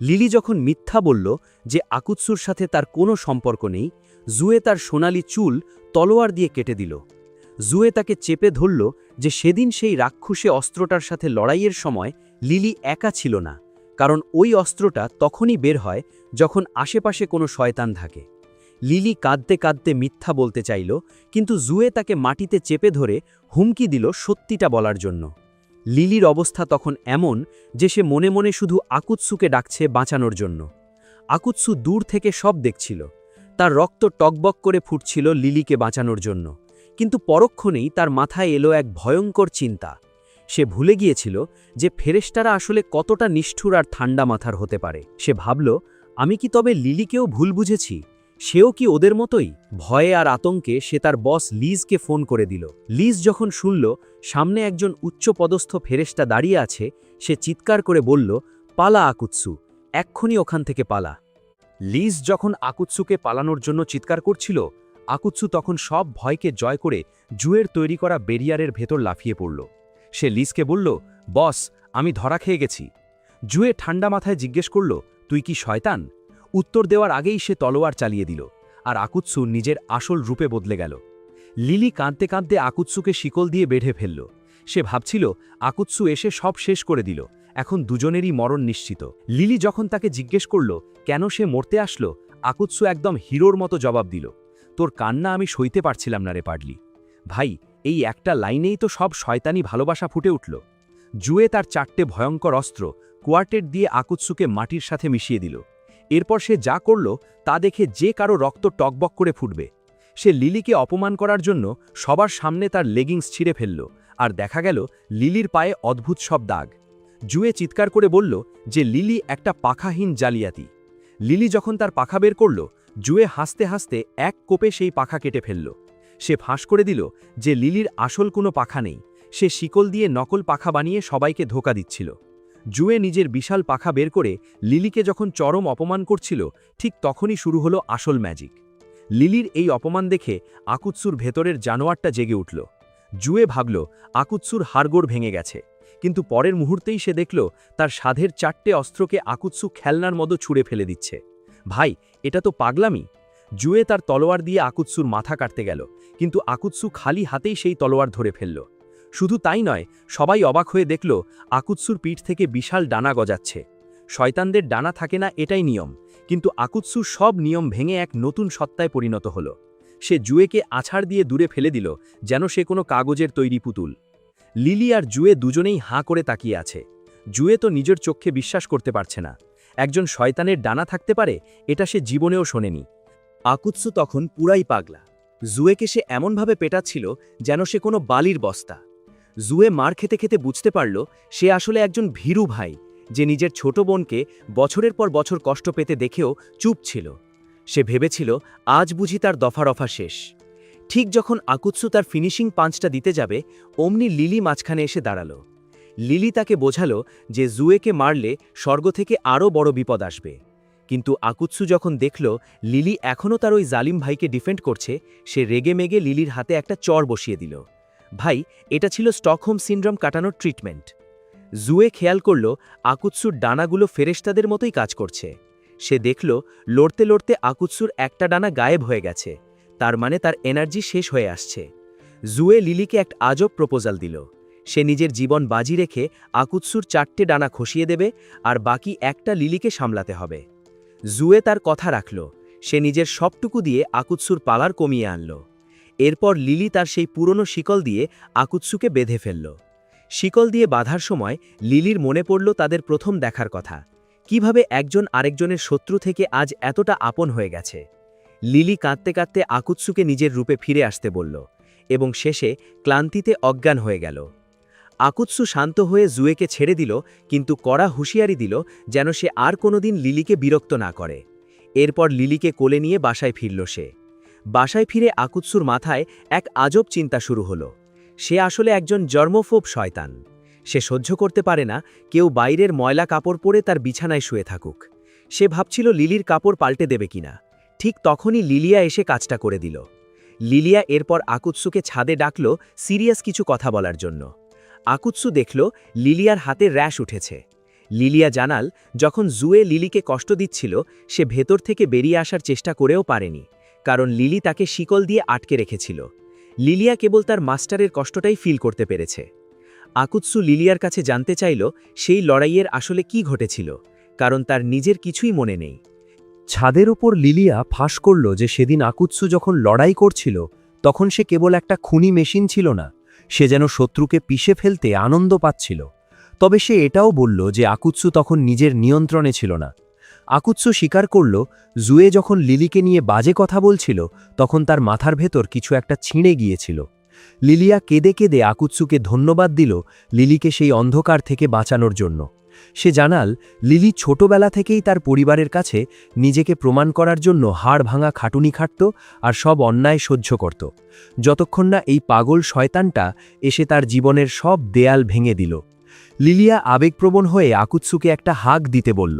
B: লিলি যখন মিথ্যা বলল যে আকুৎসুর সাথে তার কোনো সম্পর্ক নেই, জুয়ে তার সোনালি চুল তলোয়ার দিয়ে কেটে দিল। জুয়ে তাকে চেপে ধরল যে সেদিন সেই রাক্ষসে অস্ত্রটার সাথে লড়াইয়ের সময় লিলি একা ছিল না, কারণ ওই অস্ত্রটা তখনই বের হয় যখন আশেপাশে কোনো শয়তান থাকে। লিলি কাঁদতে কাঁদতে মিথ্যা বলতে চাইল, কিন্তু জুয়ে তাকে মাটিতে চেপে ধরে হুমকি দিল সত্যিটা বলার জন্য। লিলির অবস্থা তখন এমন যে সে মনে মনে শুধু আকুৎসুকে ডাকছে বাঁচানোর জন্য। আকুৎসু দূর থেকে সব দেখছিল, তার রক্ত টকবক করে ফুটছিল লিলিকে বাঁচানোর জন্য, কিন্তু পরক্ষণেই তার মাথায় এলো এক ভয়ঙ্কর চিন্তা। সে ভুলে গিয়েছিল যে ফেরেশতারা আসলে কতটা নিষ্ঠুর আর ঠান্ডা মাথার হতে পারে। সে ভাবল, আমি কি তবে লিলিকেও ভুল বুঝেছি? সেও কি ওদের মতোই? ভয়ে আর আতঙ্কে সে তার বস লিজকে ফোন করে দিল। লিজ যখন শুনল সামনে একজন উচ্চপদস্থ ফেরেশতা দাঁড়িয়ে আছে, সে চিৎকার করে বলল, পালা আকুৎসু, এক্ষুনি ওখান থেকে পালা। লিজ যখন আকুৎসুকে পালানোর জন্য চিৎকার করছিল, আকুৎসু তখন সব ভয়কে জয় করে জুয়ের তৈরি করা বেরিয়ারের ভেতর লাফিয়ে পড়ল। সে লিজকে বলল, বস, আমি ধরা খেয়ে গেছি। জুয়ে ঠান্ডা মাথায় জিজ্ঞেস করল, তুই কি শয়তান? উত্তর দেওয়ার আগেই সে তলোয়ার চালিয়ে দিল, আর আকুৎসু নিজের আসল রূপে বদলে গেল। লিলি কাঁদতে কাঁদতে আকুৎসুকে শিকল দিয়ে বেঁধে ফেলল। সে ভাবছিল আকুৎসু এসে সব শেষ করে দিল, এখন দুজনেরই মরণ নিশ্চিত। লিলি যখন তাকে জিজ্ঞেস করল কেন সে মরতে আসলো, আকুৎসু একদম হিরোর মতো জবাব দিল, তোর কান্না আমি সইতে পারছিলাম না রে পাডলি। ভাই, এই একটা লাইনেই তো সব শয়তানি ভালোবাসা ফুটে উঠল। জুয়ে তার 4টে ভয়ঙ্কর অস্ত্র কোয়ার্টেট দিয়ে আকুৎসুকে মাটির সাথে মিশিয়ে দিল। এরপর সে যা করল তা দেখে যে কারো রক্ত টকবক করে ফুটবে। সে লিলিকে অপমান করার জন্য সবার সামনে তার লেগিংস ছিঁড়ে ফেলল, আর দেখা গেল লিলির পায়ে অদ্ভুত সব দাগ। জুয়ে চিৎকার করে বলল যে লিলি একটা পাখাহীন জালিয়াতি। লিলি যখন তার পাখা বের করল, জুয়ে হাসতে হাসতে এক কোপে সেই পাখা কেটে ফেলল। সে ফাঁস করে দিল যে লিলির আসল কোনো পাখা নেই, সে শিকল দিয়ে নকল পাখা বানিয়ে সবাইকে ধোঁকা দিচ্ছিল। জুয়ে নিজের বিশাল পাখা বের করে লিলিকে যখন চরম অপমান করছিল, ঠিক তখনই শুরু হলো আসল ম্যাজিক। লিলির এই অপমান দেখে আকুৎসুর ভেতরের জানোয়ারটা জেগে উঠল। জুয়ে ভাবল আকুৎসুর হাড়গোড় ভেঙে গেছে, কিন্তু পরের মুহূর্তেই সে দেখল তার সাধের 4টে অস্ত্রকে আকুৎসু খেলনার মতো ছুঁড়ে ফেলে দিচ্ছে। ভাই, এটা তো পাগলামি। জুয়ে তার তলোয়ার দিয়ে আকুৎসুর মাথা কাটতে গেল, কিন্তু আকুৎসু খালি হাতেই সেই তলোয়ার ধরে ফেলল। শুধু তাই নয়, সবাই অবাক হয়ে দেখল আকুৎসুর পিঠ থেকে বিশাল ডানা গজাচ্ছে। শয়তানদের ডানা থাকে না, এটাই নিয়ম, কিন্তু আকুৎসুর সব নিয়ম ভেঙে এক নতুন সত্তায় পরিণত হল। সে জুয়েকে আছাড় দিয়ে দূরে ফেলে দিল, যেন সে কোনো কাগজের তৈরি পুতুল। লিলি আর জুয়ে দুজনেই হাঁ করে তাকিয়ে আছে। জুয়ে তো নিজের চোখে বিশ্বাস করতে পারছে না, একজন শয়তানের ডানা থাকতে পারে, এটা সে জীবনেও শোনেনি। আকুৎসু তখন পুরাই পাগলা। জুয়েকে সে এমনভাবে পেটাচ্ছিল যেন সে কোনো বালির বস্তা। জুয়ে মার খেতে খেতে বুঝতে পারল সে আসলে একজন ভীরু ভাই, যে নিজের ছোট বোনকে বছরের পর বছর কষ্ট পেতে দেখেও চুপ ছিল। সে ভেবেছিল আজ বুঝি তার দফা রফা শেষ। ঠিক যখন আকুৎসু তার ফিনিশিং পাঞ্চটা দিতে যাবে, অমনি লিলি মাঝখানে এসে দাঁড়াল। লিলি তাকে বোঝালো যে জুয়েকে মারলে স্বর্গ থেকে আরও বড় বিপদ আসবে। কিন্তু আকুৎসু যখন দেখল লিলি এখনও তার ওই জালিম ভাইকে ডিফেন্ড করছে, সে রেগে মেগে লিলির হাতে একটা চর বসিয়ে দিল। ভাই, এটা ছিল স্টকহোম সিনড্রোম কাটানোর ট্রিটমেন্ট। জুয়ে খেয়াল করল আকুৎসুর ডানাগুলো ফেরেশতাদের মতোই কাজ করছে। সে দেখল লড়তে লড়তে আকুৎসুর একটা ডানা গায়েব হয়ে গেছে, তার মানে তার এনার্জি শেষ হয়ে আসছে। জুয়ে লিলিকে এক আজব প্রপোজাল দিল। সে নিজের জীবন বাজি রেখে আকুৎসুর 4টে ডানা খসিয়ে দেবে, আর বাকি একটা লিলিকে সামলাতে হবে। জুয়ে তার কথা রাখল। সে নিজের সবটুকু দিয়ে আকুৎসুর পালার কমিয়ে আনল। এরপর লিলি তার সেই পুরনো শিকল দিয়ে আকুৎসুকে বেঁধে ফেলল। শিকল দিয়ে বাঁধার সময় লিলির মনে পড়ল তাদের প্রথম দেখার কথা, কিভাবে একজন আরেকজনের শত্রু থেকে আজ এতটা আপন হয়ে গেছে। লিলি কাঁদতে কাঁদতে আকুৎসুকে নিজের রূপে ফিরে আসতে বলল, এবং শেষে ক্লান্তিতে অজ্ঞান হয়ে গেল। আকুৎসু শান্ত হয়ে জুয়েকে ছেড়ে দিল, কিন্তু কড়া হুঁশিয়ারি দিল যেন সে আর কোনোদিন লিলিকে বিরক্ত না করে। এরপর লিলিকে কোলে নিয়ে বাসায় ফিরল সে। বাসায় ফিরে আকুৎসুর মাথায় এক আজব চিন্তা শুরু হলো। সে আসলে একজন জর্মোফোব শয়তান। সে সহ্য করতে পারে না কেউ বাইরের ময়লা কাপড় পরে তার বিছানায় শুয়ে থাকুক। সে ভাবছিল লিলির কাপড় পাল্টে দেবে কিনা। ঠিক তখনই লিলিয়া এসে কাজটা করে দিল। লিলিয়া এরপর আকুৎসুকে ছাদে ডাকল সিরিয়াস কিছু কথা বলার জন্য। আকুৎসু দেখল লিলিয়ার হাতে র্যাশ উঠেছে।
C: লিলিয়া জানাল যখন জুয়ে লিলিকে কষ্ট দিচ্ছিল সে ভেতর থেকে বেরিয়ে আসার চেষ্টা করেও পারেনি, কারণ লিলি তাকে শিকল দিয়ে আটকে রেখেছিল। লিলিয়া কেবল তার মাস্টারের কষ্টটাই ফিল করতে পেরেছে। আকুৎসু লিলিয়ার কাছে জানতে চাইল সেই লড়াইয়ের আসলে কি ঘটেছিল, কারণ তার নিজের কিছুই মনে নেই।
A: ছাদের ওপর লিলিয়া ফাঁস করল যে সেদিন আকুৎসু যখন লড়াই করছিল তখন সে কেবল একটা খুনি মেশিন ছিল না, সে যেন শত্রুকে পিষে ফেলতে আনন্দ পাচ্ছিল। তবে সে এটাও বলল যে আকুৎসু তখন নিজের নিয়ন্ত্রণে ছিল না। আকুৎসু স্বীকার করল জুয়ে যখন লিলিকে নিয়ে বাজে কথা বলছিল তখন তার মাথার ভেতর কিছু একটা ছিঁড়ে গিয়েছিল। লিলিয়া কেঁদে কেঁদে আকুৎসুকে ধন্যবাদ দিল লিলিকে সেই অন্ধকার থেকে বাঁচানোর জন্য। সে জানাল লিলি ছোটবেলা থেকেই তার পরিবারের কাছে নিজেকে প্রমাণ করার জন্য হাড় ভাঙা খাটুনি খাটত আর সব অন্যায় সহ্য করত, যতক্ষণ না এই পাগল শয়তানটা এসে তার জীবনের সব দেয়াল ভেঙে দিল। লিলিয়া আবেগপ্রবণ হয়ে আকুৎসুকে একটা হাগ দিতে বলল,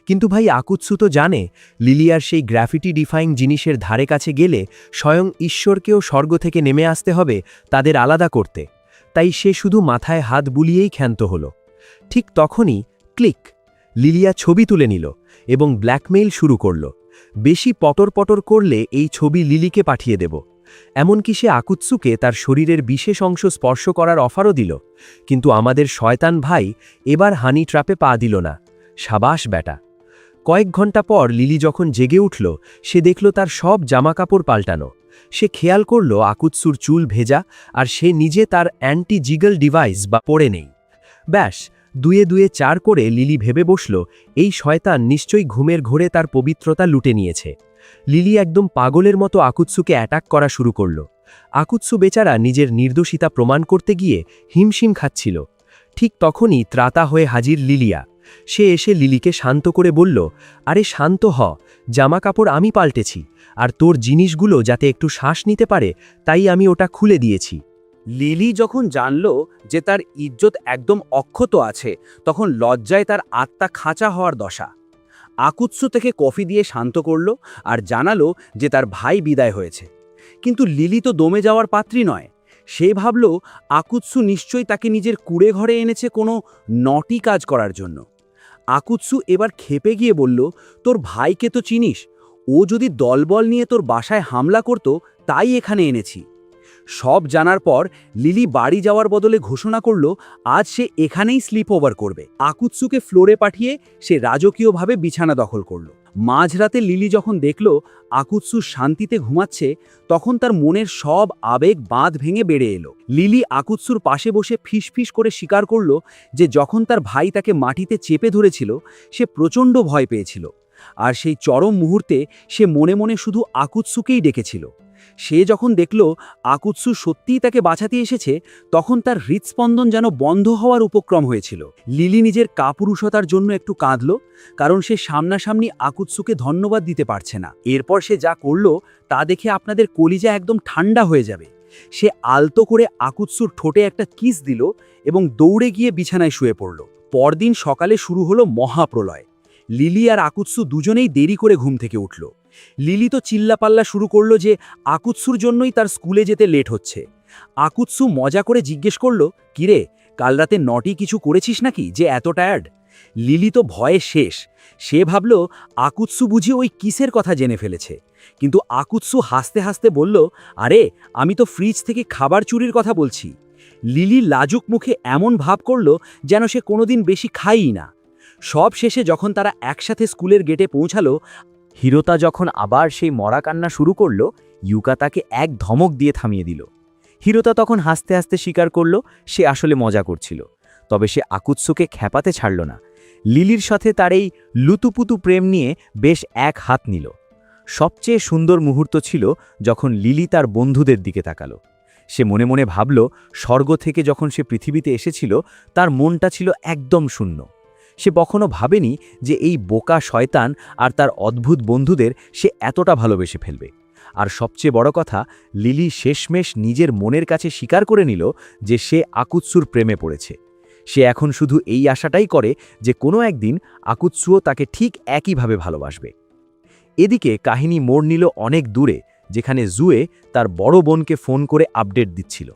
A: কিন্তু ভাই আকুৎসু তো জানে লিলিয়ার সেই গ্রাফিটি ডিফাইং জিনিসের ধারে কাছে গেলে স্বয়ং ঈশ্বরকেও স্বর্গ থেকে নেমে আসতে হবে তাদের আলাদা করতে, তাই সে শুধু মাথায় হাত বুলিয়েই ক্ষান্ত হল। ঠিক তখনই ক্লিক, লিলিয়া ছবি তুলে নিল এবং ব্ল্যাকমেইল শুরু করল। বেশি পটর পটর করলে এই ছবি লিলিকে পাঠিয়ে দেব। এমনকি সে আকুৎসুকে তার শরীরের বিশেষ অংশ স্পর্শ করার অফারও দিল। কিন্তু আমাদের শয়তান ভাই এবার হানি ট্র্যাপে পা দিল না। সাবাস ব্যাটা। কয়েক ঘন্টা পর লিলি যখন জেগে উঠল সে দেখল তার সব জামাকাপড় পাল্টানো। সে খেয়াল করল আকুৎসুর চুল ভেজা আর সে নিজে তার অ্যান্টি জিগল ডিভাইস বা পরে নেই। ব্যাস, দুয়ে দুয়ে চার করে লিলি ভেবে বসল এই শয়তান নিশ্চয়ই ঘুমের ঘোরে তার পবিত্রতা লুটে নিয়েছে। লিলি একদম পাগলের মতো আকুৎসুকে অ্যাটাক করা শুরু করল। আকুৎসু বেচারা নিজের নির্দোষিতা প্রমাণ করতে গিয়ে হিমশিম খাচ্ছিল। ঠিক তখনই ত্রাতা হয়ে হাজির লিলিয়া। সে এসে লিলিকে শান্ত করে বলল, আরে শান্ত হ, জামা কাপড় আমি পাল্টেছি, আর তোর জিনিসগুলো যাতে একটু শ্বাস নিতে পারে তাই আমি ওটা খুলে দিয়েছি।
B: লিলি যখন জানল যে তার ইজ্জত একদম অক্ষত আছে তখন লজ্জায় তার আত্মা খাঁচা হওয়ার দশা। আকুৎসু থেকে কফি দিয়ে শান্ত করল আর জানালো যে তার ভাই বিদায় হয়েছে। কিন্তু লিলি তো দমে যাওয়ার পাত্রী নয়। সে ভাবল আকুৎসু নিশ্চয়ই তাকে নিজের কুড়ে ঘরে এনেছে কোনো নটি কাজ করার জন্য। আকুৎসু এবার ক্ষেপে গিয়ে বলল, তোর ভাইকে তো চিনিস, ও যদি দলবল নিয়ে তোর বাসায় হামলা করত তাই এখানে এনেছি। সব জানার পর লিলি বাড়ি যাওয়ার বদলে ঘোষণা করল আজ সে এখানেই স্লিপ ওভার করবে। আকুৎসুকে ফ্লোরে পাঠিয়ে সে রাজকীয়ভাবে বিছানা দখল করল। মাঝরাতে লিলি যখন দেখল আকুৎসু শান্তিতে ঘুমাচ্ছে তখন তার মনের সব আবেগ বাঁধ ভেঙে বেড়ে এলো। লিলি আকুৎসুর পাশে বসে ফিসফিস করে স্বীকার করল যে যখন তার ভাই তাকে মাটিতে চেপে ধরেছিল সে প্রচণ্ড ভয় পেয়েছিল, আর সেই চরম মুহূর্তে সে মনে মনে শুধু আকুৎসুকেই ডেকেছিল। সে যখন দেখল আকুৎসু সত্যিই তাকে বাঁচাতে এসেছে তখন তার হৃৎস্পন্দন যেন বন্ধ হওয়ার উপক্রম হয়েছিল। লিলি নিজের কাপুরুষতার জন্য একটু কাঁদল, কারণ সে সামনাসামনি আকুৎসুকে ধন্যবাদ দিতে পারছে না। এরপর সে যা করল তা দেখে আপনাদের কলিজা একদম ঠান্ডা হয়ে যাবে। সে আলতো করে আকুৎসুর ঠোঁটে একটা কিস দিল এবং দৌড়ে গিয়ে বিছানায় শুয়ে পড়ল। পরদিন সকালে শুরু হলো মহাপ্রলয়। লিলি আর আকুৎসু দুজনেই দেরি করে ঘুম থেকে উঠল। লিলি তো চিল্লাপাল্লা শুরু করল যে আকুৎসুর জন্যই তার স্কুলে যেতে লেট হচ্ছে। আকুৎসু মজা করে জিজ্ঞেস করল, কিরে, কাল রাতে নটি কিছু করেছিস নাকি যে এত টায়ার্ড? লিলি তো ভয়ে শেষ। সে ভাবল আকুৎসু বুঝি ওই কিসের কথা জেনে ফেলেছে। কিন্তু আকুৎসু হাসতে হাসতে বলল, আরে আমি তো ফ্রিজ থেকে খাবার চুরির কথা বলছি। লিলি লাজুক মুখে এমন ভাব করল যেন সে কোনোদিন বেশি খায়ই না। সব শেষে যখন তারা একসাথে স্কুলের গেটে পৌঁছালো,
C: হিরোতা যখন আবার সেই মরা কান্না শুরু করল, ইউকা তাকে এক ধমক দিয়ে থামিয়ে দিল। হিরোতা তখন হাসতে হাসতে স্বীকার করল সে আসলে মজা করছিল, তবে সে আকুৎসুকে খেপাতে ছাড়ল না। লিলির সাথে তার এই লুতুপুতু প্রেম নিয়ে বেশ এক হাত নিল। সবচেয়ে সুন্দর মুহূর্ত ছিল যখন লিলি তার বন্ধুদের দিকে তাকালো। সে মনে মনে ভাবল স্বর্গ থেকে যখন সে পৃথিবীতে এসেছিল তার মনটা ছিল একদম শূন্য। সে কখনো ভাবেনি যে এই বোকা শয়তান আর তার অদ্ভুত বন্ধুদের সে এতটা ভালোবেসে ফেলবে। আর সবচেয়ে বড় কথা, লিলি শেষমেশ নিজের মনের কাছে স্বীকার করে নিল যে সে আকুৎসুর প্রেমে পড়েছে। সে এখন শুধু এই আশাটাই করে যে কোনো একদিন আকুৎসুও তাকে ঠিক একইভাবে ভালোবাসবে। এদিকে কাহিনী মোড় নিল অনেক দূরে, যেখানে জুয়ে তার বড় বোনকে ফোন করে আপডেট দিচ্ছিল।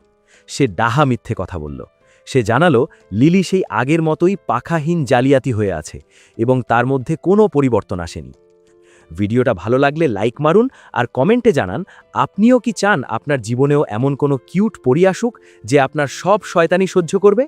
C: সে ডাহা মিথ্যে কথা বলল।
B: সে জানালো লিলি সেই আগের মতোই পাখাহীন জালিয়াতি হয়ে আছে এবং তার মধ্যে কোনো পরিবর্তন আসেনি। ভিডিওটা ভালো লাগলে লাইক মারুন আর কমেন্টে জানান আপনিও কি চান আপনার জীবনেও এমন কোনো কিউট পরি আসুক যে আপনার সব শয়তানি সহ্য করবে।